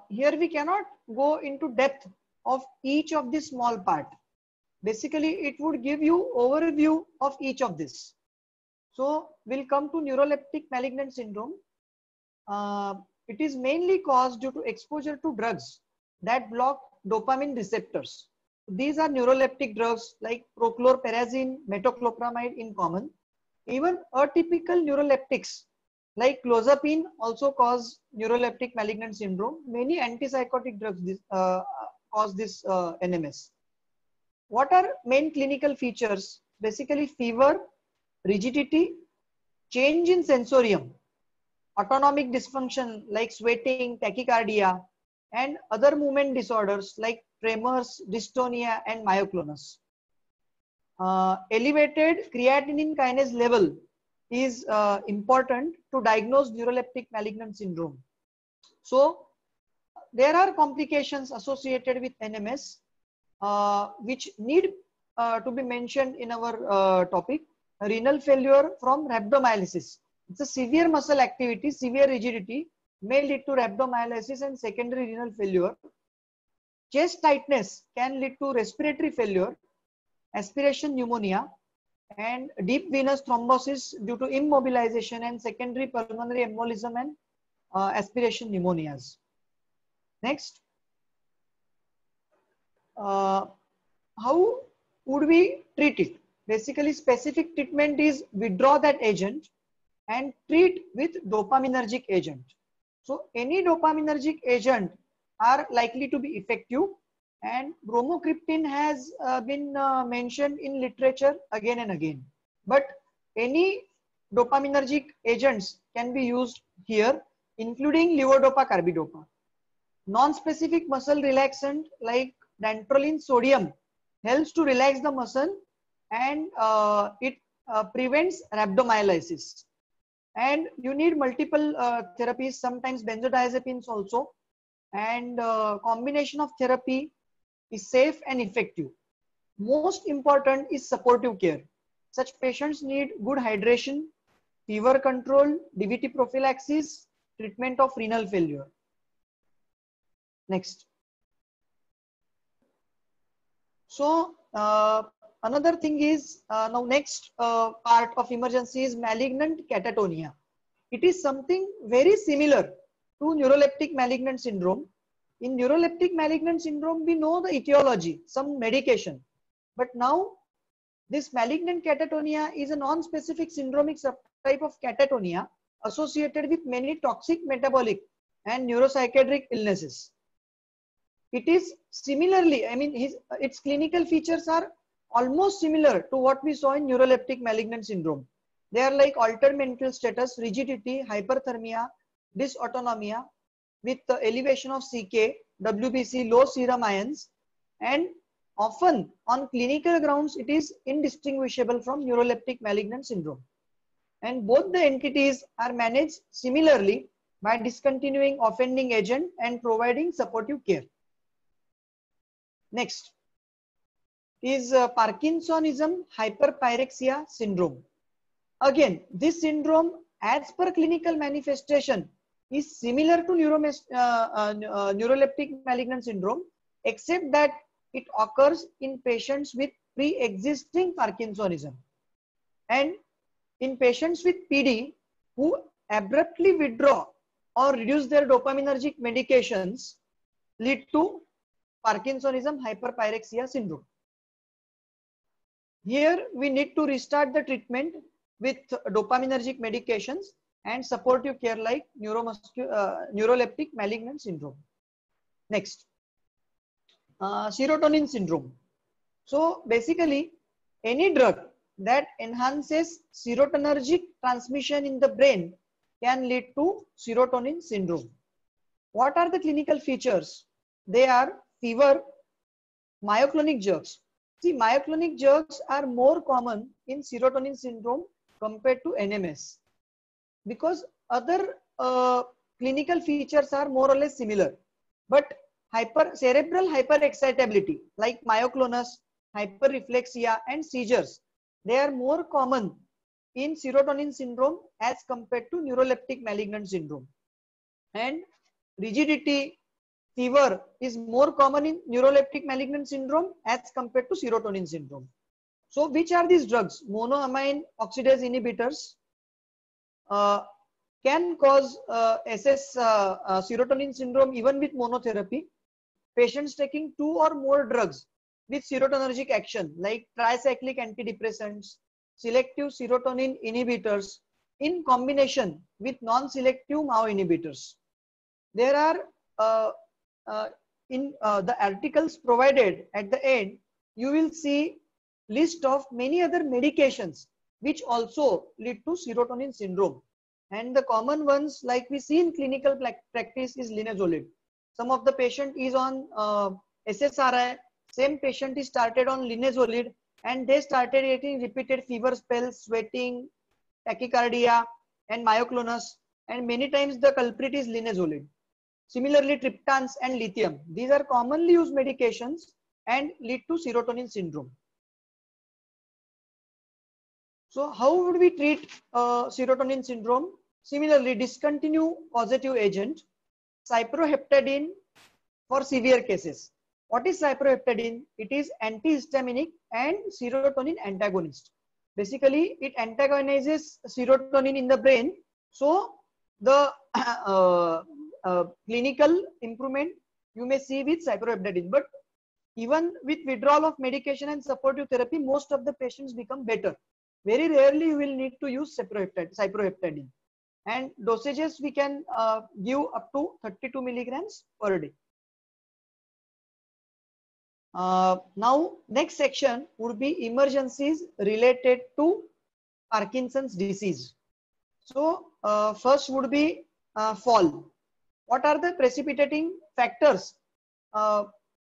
here we cannot go into depth of each of the small part. Basically, it would give you overview of each of this. So we'll come to neuroleptic malignant syndrome. it is mainly caused due to exposure to drugs that block dopamine receptors. These are neuroleptic drugs like prochlorperazine, metoclopramide in common. Even atypical neuroleptics like clozapine also cause neuroleptic malignant syndrome. Many antipsychotic drugs cause this NMS. What are main clinical features? Basically fever, rigidity, change in sensorium, autonomic dysfunction like sweating, tachycardia, and other movement disorders like tremors, dystonia, and myoclonus. Elevated creatinine kinase level is important to diagnose neuroleptic malignant syndrome. So there are complications associated with NMS which need to be mentioned in our topic. Renal failure from rhabdomyolysis. It's a severe muscle activity, severe rigidity may lead to rhabdomyolysis and secondary renal failure. Chest tightness can lead to respiratory failure, aspiration pneumonia, and deep venous thrombosis due to immobilization and secondary pulmonary embolism and aspiration pneumonias. Next, how would we treat it? Basically, specific treatment is withdraw that agent and treat with dopaminergic agent. So any dopaminergic agent are likely to be effective, and bromocriptine has been mentioned in literature again and again. But any dopaminergic agents can be used here, including levodopa, carbidopa. Non-specific muscle relaxant like dantrolene sodium helps to relax the muscle, and it prevents rhabdomyolysis. And you need multiple therapies, sometimes benzodiazepines also, and combination of therapy is safe and effective. Most important is supportive care. Such patients need good hydration, fever control, DVT prophylaxis, treatment of renal failure. Next. So another thing is now next part of emergency is malignant catatonia. It is something very similar to neuroleptic malignant syndrome. In neuroleptic malignant syndrome, we know the etiology, some medication. But now this malignant catatonia is a non-specific syndromic subtype of catatonia associated with many toxic metabolic and neuropsychiatric illnesses. It is similarly, I mean, its clinical features are almost similar to what we saw in neuroleptic malignant syndrome. They are like altered mental status, rigidity, hyperthermia, dysautonomia with the elevation of CK, WBC, low serum ions, and often on clinical grounds it is indistinguishable from neuroleptic malignant syndrome. And both the entities are managed similarly by discontinuing offending agent and providing supportive care. Next is Parkinsonism hyperpyrexia syndrome. Again, this syndrome as per clinical manifestation is similar to neuroleptic malignant syndrome, except that it occurs in patients with pre-existing Parkinsonism. And in patients with PD who abruptly withdraw or reduce their dopaminergic medications lead to Parkinsonism hyperpyrexia syndrome. Here we need to restart the treatment with dopaminergic medications and supportive care like neuroleptic malignant syndrome. Next, serotonin syndrome. So basically any drug that enhances serotonergic transmission in the brain can lead to serotonin syndrome. What are the clinical features? They are fever, myoclonic jerks. See, myoclonic jerks are more common in serotonin syndrome compared to NMS because other clinical features are more or less similar. But cerebral hyperexcitability like myoclonus, hyperreflexia, and seizures, they are more common in serotonin syndrome as compared to neuroleptic malignant syndrome. And rigidity, fever is more common in neuroleptic malignant syndrome as compared to serotonin syndrome. So which are these drugs? Monoamine oxidase inhibitors, can cause SS serotonin syndrome even with monotherapy. Patients taking 2 or more drugs with serotonergic action like tricyclic antidepressants, selective serotonin inhibitors in combination with non-selective MAO inhibitors. There are in the articles provided at the end, you will see list of many other medications which also lead to serotonin syndrome. And the common ones like we see in clinical practice is linezolid. Some of the patient is on SSRI, same patient is started on linezolid and they started getting repeated fever spells, sweating, tachycardia and myoclonus, and many times the culprit is linezolid. Similarly, triptans and lithium, these are commonly used medications and lead to serotonin syndrome. So how would we treat serotonin syndrome? Similarly, discontinue causative agent, cyproheptadine for severe cases. What is cyproheptadine? It is antihistaminic and serotonin antagonist. Basically, it antagonizes serotonin in the brain. So the clinical improvement you may see with cyproheptadine. But even with withdrawal of medication and supportive therapy, most of the patients become better. Very rarely you will need to use cyproheptadine. And dosages we can give up to 32 milligrams per day. Now, next section would be emergencies related to Parkinson's disease. So, first would be fall. What are the precipitating factors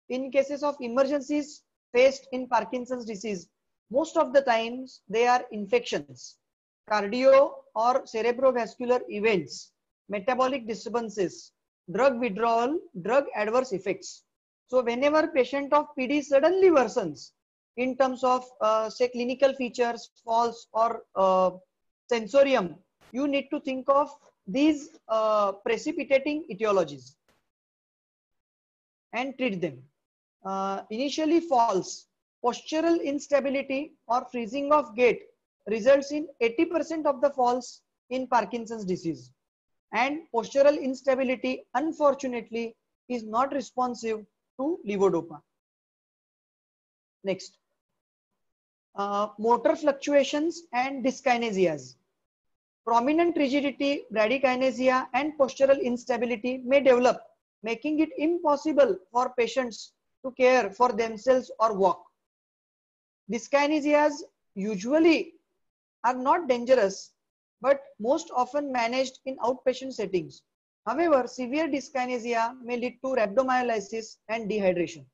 in cases of emergencies faced in Parkinson's disease? Most of the times they are infections, cardio or cerebrovascular events, metabolic disturbances, drug withdrawal, drug adverse effects. So whenever patient of PD suddenly worsens in terms of say clinical features, falls or sensorium, you need to think of these precipitating etiologies and treat them. Initially falls, postural instability or freezing of gait results in 80% of the falls in Parkinson's disease. And postural instability, unfortunately, is not responsive to levodopa. Next, motor fluctuations and dyskinesias. Prominent rigidity, bradykinesia and postural instability may develop, making it impossible for patients to care for themselves or walk. Dyskinesias usually are not dangerous, but most often managed in outpatient settings. However, severe dyskinesia may lead to rhabdomyolysis and dehydration.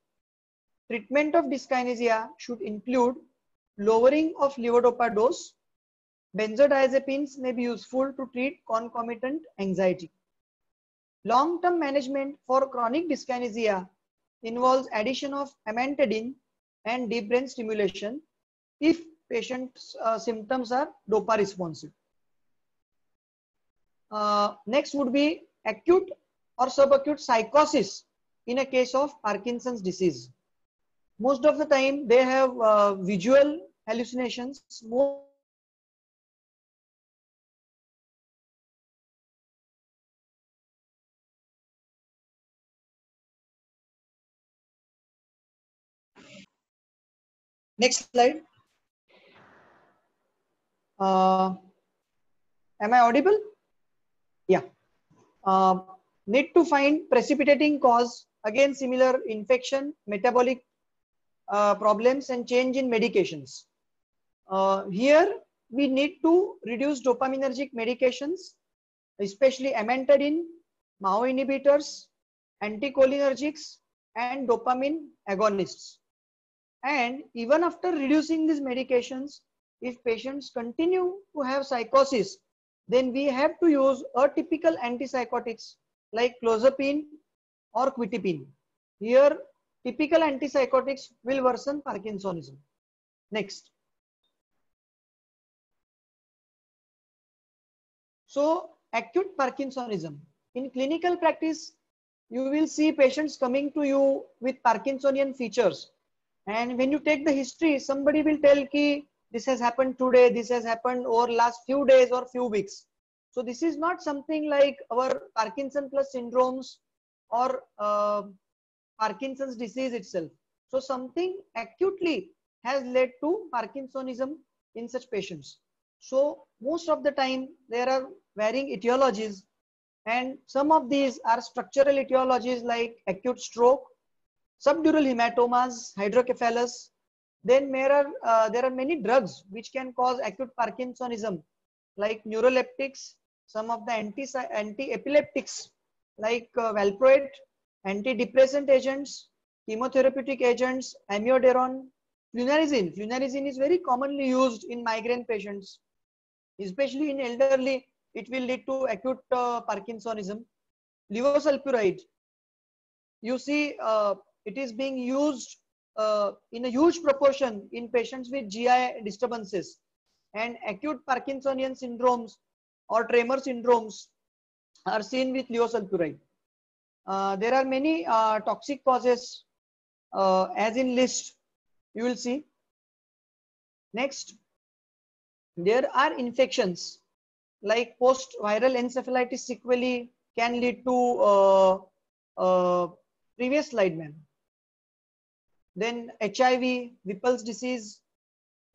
Treatment of dyskinesia should include lowering of levodopa dose. Benzodiazepines may be useful to treat concomitant anxiety. Long-term management for chronic dyskinesia involves addition of amantadine and deep brain stimulation if patient's symptoms are dopa responsive. Next would be acute or subacute psychosis in a case of Parkinson's disease. Most of the time they have visual hallucinations. Next slide. Am I audible? Yeah. Need to find precipitating cause. Again, similar infection, metabolic problems and change in medications. Here we need to reduce dopaminergic medications, especially amantadine, MAO inhibitors, anticholinergics and dopamine agonists. And even after reducing these medications, if patients continue to have psychosis, then we have to use atypical antipsychotics like clozapine or quetiapine. Here, typical antipsychotics will worsen Parkinsonism. Next. So, acute Parkinsonism. In clinical practice, you will see patients coming to you with Parkinsonian features. And when you take the history, somebody will tell ki this has happened today, this has happened over last few days or few weeks. So this is not something like our Parkinson plus syndromes or Parkinson's disease itself. So something acutely has led to Parkinsonism in such patients. So most of the time there are varying etiologies, and some of these are structural etiologies like acute stroke, subdural hematomas, hydrocephalus. Then there are many drugs which can cause acute Parkinsonism, like neuroleptics, some of the anti-epileptics like valproate, antidepressant agents, chemotherapeutic agents, amiodarone, flunarizine. Flunarizine is very commonly used in migraine patients, especially in elderly. It will lead to acute Parkinsonism. Levosulfuride, you see, it is being used in a huge proportion in patients with GI disturbances, and acute Parkinsonian syndromes or tremor syndromes are seen with levosulfuride. There are many toxic causes as in list, you will see. Next, there are infections like post-viral encephalitis sequelae can lead to previous slide, ma'am. Then HIV, Whipple's disease,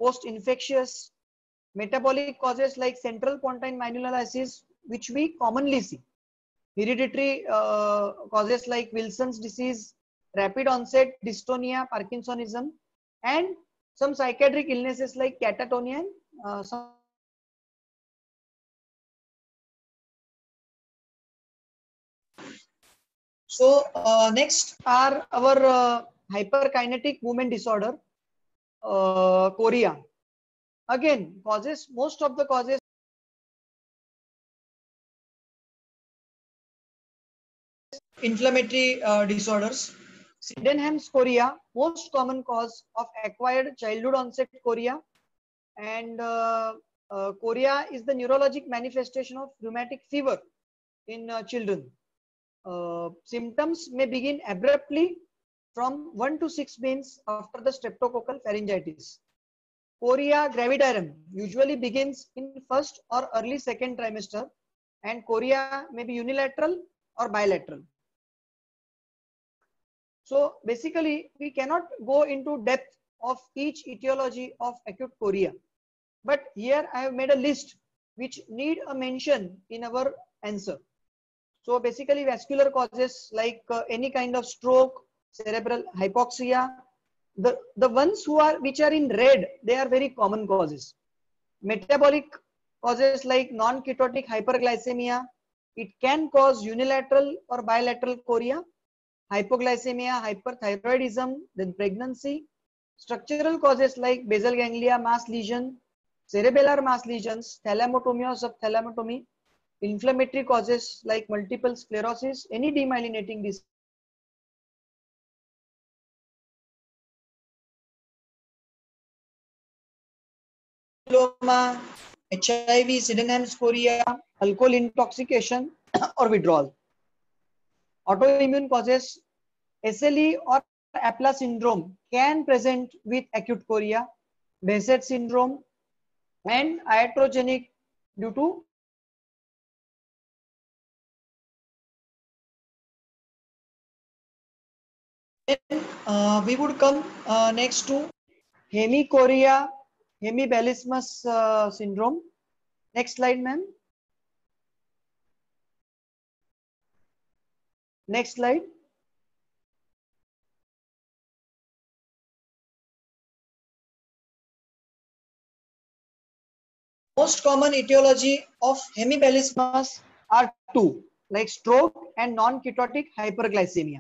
post-infectious, metabolic causes like central pontine minulolisis, which we commonly see. Hereditary causes like Wilson's disease, rapid onset dystonia, Parkinsonism, and some psychiatric illnesses like catatonia. So next are our hyperkinetic movement disorder, chorea. Again, causes, most of the causes inflammatory disorders. Sydenham's chorea, most common cause of acquired childhood onset chorea, and chorea is the neurologic manifestation of rheumatic fever in children. Symptoms may begin abruptly from 1 to 6 months after the streptococcal pharyngitis. Chorea gravidarum usually begins in first or early second trimester, and chorea may be unilateral or bilateral. So basically, we cannot go into depth of each etiology of acute chorea, but here I have made a list which need a mention in our answer. So basically, vascular causes like any kind of stroke, cerebral hypoxia. The ones which are in red, they are very common causes. Metabolic causes like non-ketotic hyperglycemia. It can cause unilateral or bilateral chorea. Hypoglycemia, hyperthyroidism, then pregnancy. Structural causes like basal ganglia mass lesion, cerebellar mass lesions, thalamotomy or subthalamotomy. Inflammatory causes like multiple sclerosis, any demyelinating disease. HIV, Sydenham's chorea, alcohol intoxication or withdrawal. Autoimmune causes, SLE or APLA syndrome can present with acute chorea, Behçet syndrome, and iatrogenic due to we would come next to hemichorea, hemibellismus syndrome. Next slide, ma'am. Next slide. Most common etiology of hemibellismus are two, like stroke and non-ketotic hyperglycemia.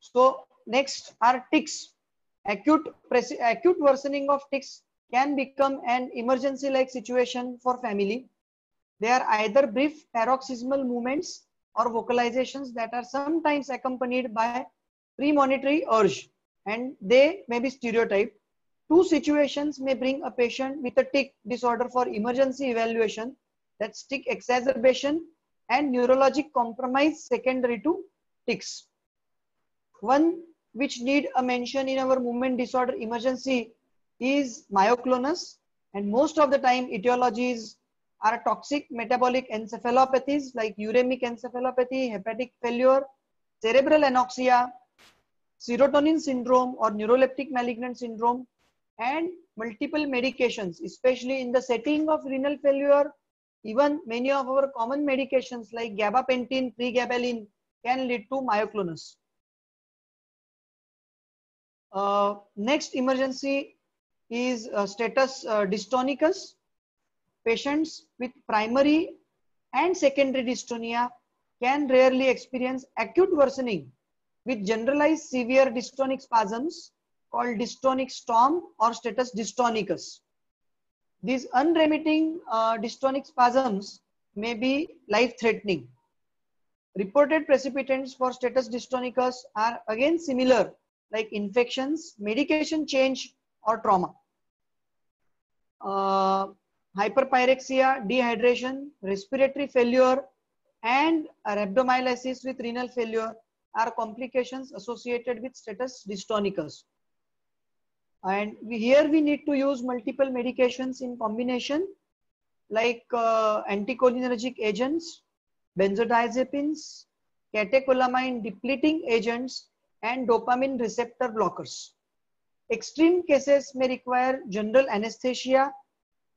So next are tics. Acute worsening of tics can become an emergency-like situation for family. They are either brief paroxysmal movements or vocalizations that are sometimes accompanied by premonitory urge, and they may be stereotyped. Two situations may bring a patient with a tic disorder for emergency evaluation, that's tic exacerbation and neurologic compromise secondary to tics. One which need a mention in our movement disorder emergency is myoclonus, and most of the time etiology is are toxic metabolic encephalopathies like uremic encephalopathy, hepatic failure, cerebral anoxia, serotonin syndrome or neuroleptic malignant syndrome, and multiple medications, especially in the setting of renal failure. Even many of our common medications like gabapentin, pregabalin can lead to myoclonus. Next emergency is status dystonicus. Patients with primary and secondary dystonia can rarely experience acute worsening with generalized severe dystonic spasms called dystonic storm or status dystonicus. These unremitting dystonic spasms may be life-threatening. Reported precipitants for status dystonicus are again similar, like infections, medication change, or trauma. Hyperpyrexia, dehydration, respiratory failure, and rhabdomyolysis with renal failure are complications associated with status dystonicus. And here we need to use multiple medications in combination, like anticholinergic agents, benzodiazepines, catecholamine depleting agents, and dopamine receptor blockers. Extreme cases may require general anesthesia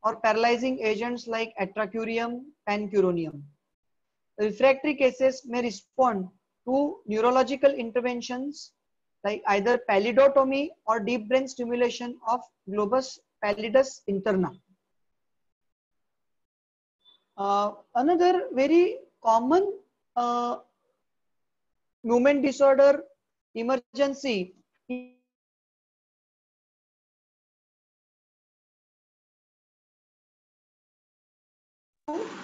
or paralyzing agents like atracurium, pancuronium. Refractory cases may respond to neurological interventions like either pallidotomy or deep brain stimulation of globus pallidus interna. Another very common movement disorder emergency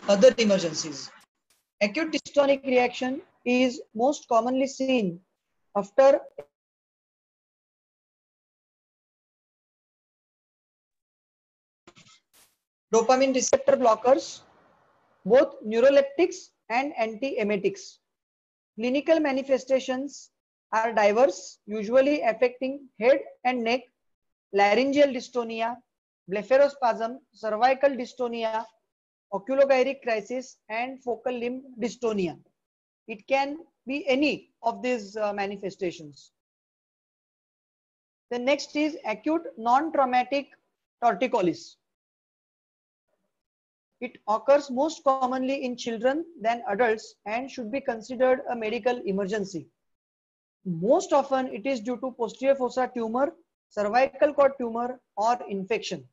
other emergencies. Acute dystonic reaction is most commonly seen after dopamine receptor blockers, both neuroleptics and antiemetics. Clinical manifestations are diverse, usually affecting head and neck, laryngeal dystonia, blepharospasm, cervical dystonia, oculogyric crisis, and focal limb dystonia. It can be any of these manifestations. The next is acute non-traumatic torticollis. It occurs most commonly in children than adults and should be considered a medical emergency. Most often it is due to posterior fossa tumor, cervical cord tumor, or infection.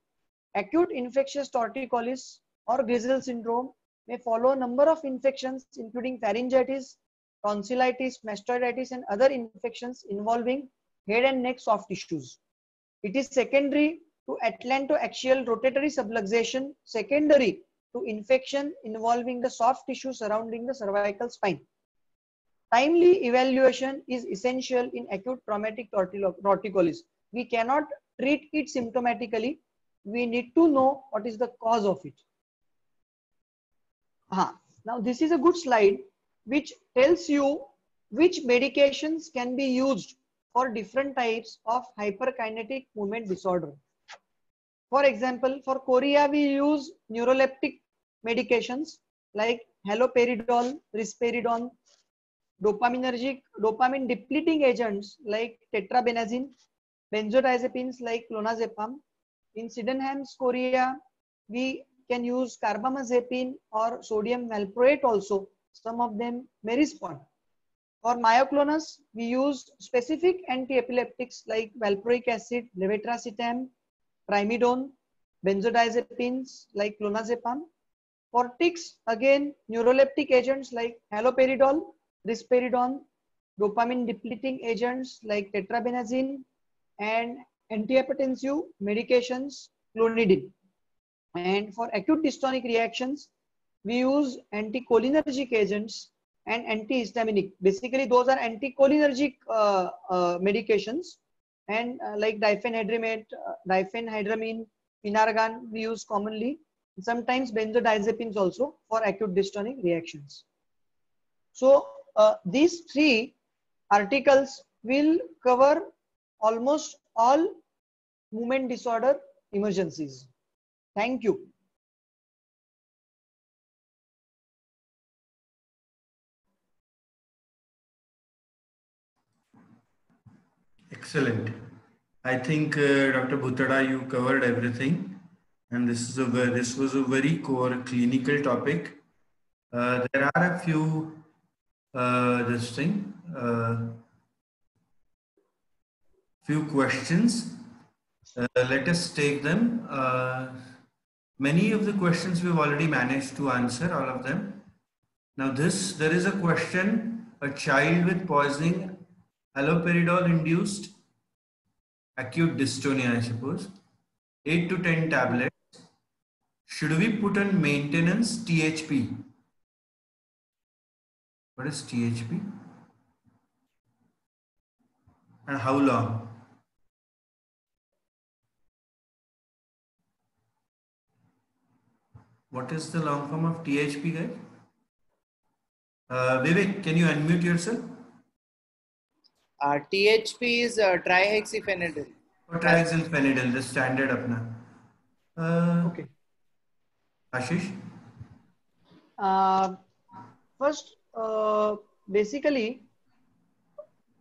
Acute infectious torticollis or Grisel syndrome may follow a number of infections including pharyngitis, tonsillitis, mastoiditis, and other infections involving head and neck soft tissues. It is secondary to atlantoaxial rotatory subluxation, secondary to infection involving the soft tissue surrounding the cervical spine. Timely evaluation is essential in acute traumatic torticollis. We cannot treat it symptomatically. We need to know what is the cause of it. Now this is a good slide which tells you which medications can be used for different types of hyperkinetic movement disorder. For example, for chorea we use neuroleptic medications like haloperidol, risperidone, dopamine depleting agents like tetrabenazine, benzodiazepines like clonazepam. In Sydenham's chorea, we can use carbamazepine or sodium valproate also. Some of them may respond. For myoclonus, we use specific anti-epileptics like valproic acid, levetiracetam, primidone, benzodiazepines like clonazepam. For tics, again, neuroleptic agents like haloperidol, risperidone, dopamine depleting agents like tetrabenazine, and antihypertensive medications, clonidine. And for acute dystonic reactions, we use anticholinergic agents and antihistaminic. Basically, those are anticholinergic medications, and like diphenhydramine, Finargan we use commonly. Sometimes benzodiazepines also for acute dystonic reactions. So these three articles will cover almost all movement disorder emergencies. Thank you. Excellent. I think Dr. Bhutada, you covered everything, and this was a very core clinical topic. There are a few few questions. Let us take them. Many of the questions we've already managed to answer, all of them. Now there is a question, a child with poisoning haloperidol induced acute dystonia, I suppose, 8 to 10 tablets. Should we put on maintenance THP? What is THP? And how long? What is the long form of THP, guys? Vivek, can you unmute yourself? THP is trihexyphenidyl. Or trihexyphenidyl, the standard apna. Okay. Ashish? First, basically,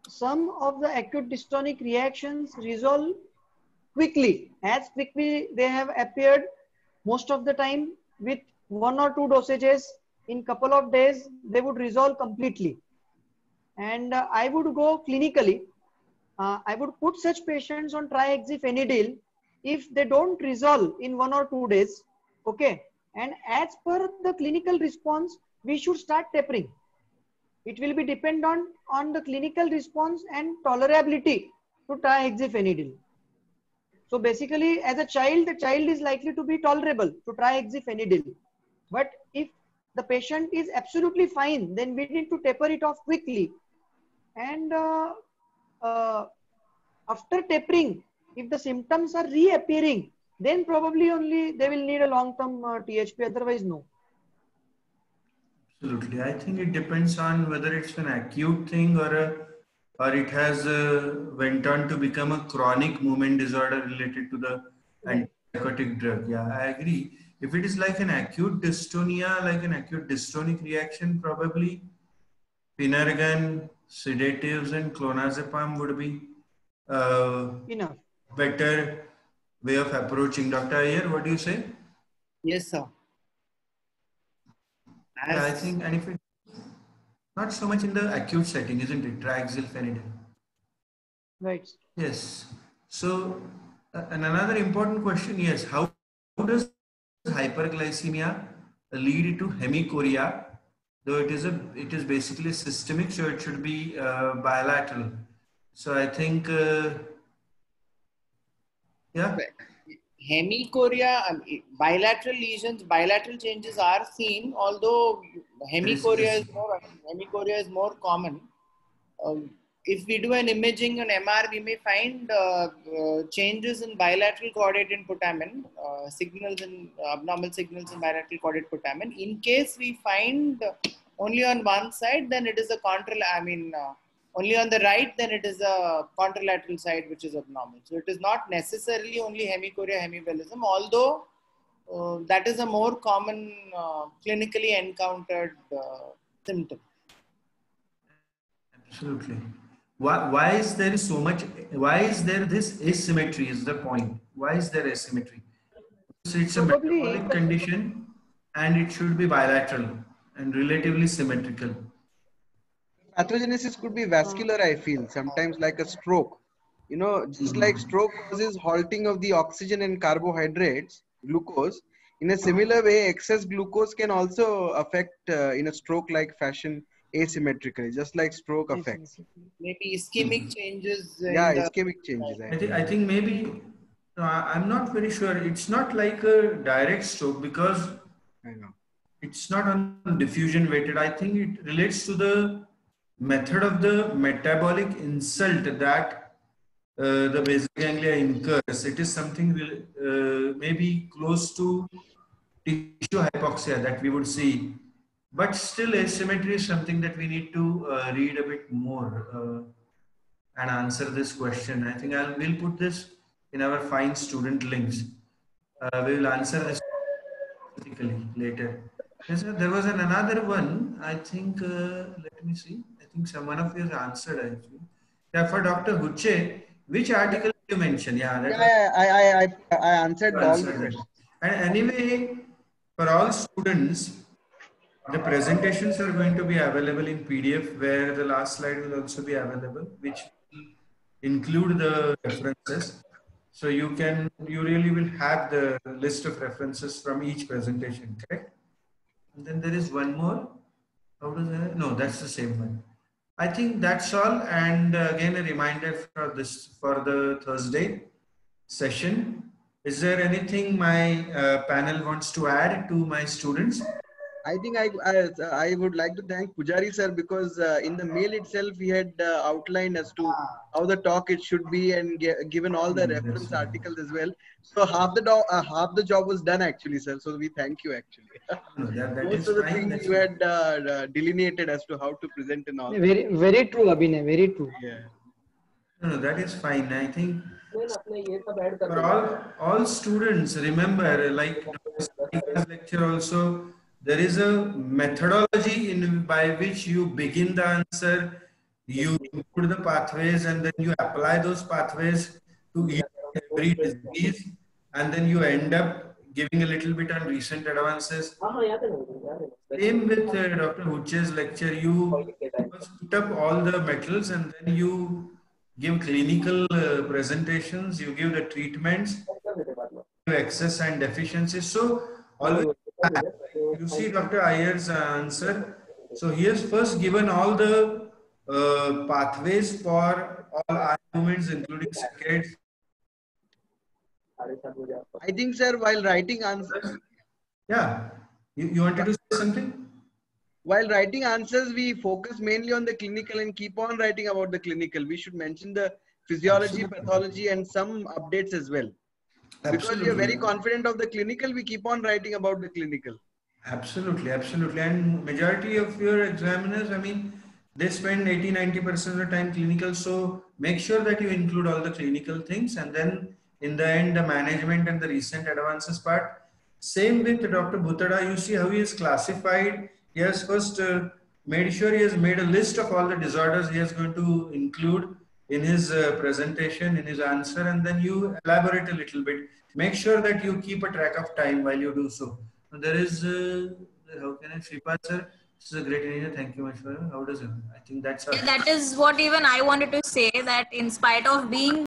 some of the acute dystonic reactions resolve quickly. As quickly they have appeared most of the time with 1 or 2 dosages in couple of days, they would resolve completely. And I would go clinically. I would put such patients on trihexyphenidyl if they don't resolve in 1 or 2 days. Okay. And as per the clinical response, we should start tapering. It will be dependent on the clinical response and tolerability to trihexyphenidyl. So basically, as a child, the child is likely to be tolerable to trihexyphenidyl. But if the patient is absolutely fine, then we need to taper it off quickly. And after tapering, if the symptoms are reappearing, then probably only they will need a long-term THP, otherwise no. Absolutely. I think it depends on whether it's an acute thing or it has went on to become a chronic movement disorder related to the antipsychotic drug. Yeah, I agree. If it is like an acute dystonia, like an acute dystonic reaction, probably Phenergan, sedatives, and clonazepam would be enough. Better way of approaching. Dr. Iyer, what do you say? Yes, sir. Yeah, I think, and if it not so much in the acute setting, isn't it? Trihexyphenidyl. Right. Yes. So, and another important question, yes, how does hyperglycemia lead to hemichoria? Though it is basically systemic, so it should be bilateral. So I think, yeah. Hemichoria, bilateral lesions, bilateral changes are seen, although hemichoria is more common. If we do an imaging on MR, we may find changes in bilateral caudate and putamen, signals in abnormal signals in bilateral caudate putamen. In case we find only on one side, then it is a only on the right, then it is a contralateral side which is abnormal. So it is not necessarily only hemichoria, hemivalism, although that is a more common clinically encountered symptom. Absolutely. Why is there so much? Why is there this asymmetry? Is the point? Why is there asymmetry? So it's a metabolic condition, and it should be bilateral and relatively symmetrical. Pathogenesis could be vascular, I feel, sometimes like a stroke. You know, just like stroke causes halting of the oxygen and carbohydrates, glucose, in a similar way, excess glucose can also affect in a stroke-like fashion asymmetrically, just like stroke affects. Maybe ischemic changes. Yeah, ischemic changes. I think maybe, I'm not very sure. It's not like a direct stroke because it's not on diffusion weighted. I think it relates to the method of the metabolic insult that the basal ganglia incurs. It is something maybe close to tissue hypoxia that we would see, but still asymmetry is something that we need to read a bit more and answer this question. I think we'll put this in our fine student links. We will answer this later. There was another one. I think, let me see. I think one of you has answered actually. Yeah, for Dr. Huche, which article you mentioned? Yeah, that Yeah, I answered was all the answered. questions. And anyway, for all students, the presentations are going to be available in PDF, where the last slide will also be available, which will include the references. So you really will have the list of references from each presentation, correct? And then there is one more. How does that? No, that's the same one. I think that's all. And again, a reminder for the Thursday session. Is there anything my panel wants to add to my students? I think I would like to thank Pujari sir, because in the mail itself he had outlined as to how the talk it should be, and given all the reference articles as well. So half the job was done actually, sir. So we thank you actually. No, that Most is of the fine. things you had delineated as to how to present and all. Very true, Abhinay. Very true. Yeah. No, that is fine. I think for all students, remember, like Sarika's lecture also, there is a methodology by which you begin the answer, you include the pathways, and then you apply those pathways to each and every disease, and then you end up giving a little bit on recent advances. Same with Dr. Huche's lecture. You first put up all the metals, and then you give clinical presentations, you give the treatments, excess and deficiencies. So always, you see Dr. Iyer's answer. So he has first given all the pathways for all eye movements, including saccades. I think, sir, while writing answers. Yeah, you wanted to say something? While writing answers, we focus mainly on the clinical and keep on writing about the clinical. We should mention the physiology, pathology, and some updates as well. Because we are very confident of the clinical, we keep on writing about the clinical. Absolutely. And majority of your examiners, I mean, they spend 80-90% of the time clinical. So make sure that you include all the clinical things, and then in the end, the management and the recent advances part. Same with Dr. Bhutada. You see how he is classified. He has first made sure he has made a list of all the disorders he is going to include in his presentation, in his answer, and then you elaborate a little bit. Make sure that you keep a track of time while you do so. There is, how can I, Shripad sir, this is a great idea. Thank you much for it. How does it? I think that's That is what even I wanted to say, that in spite of being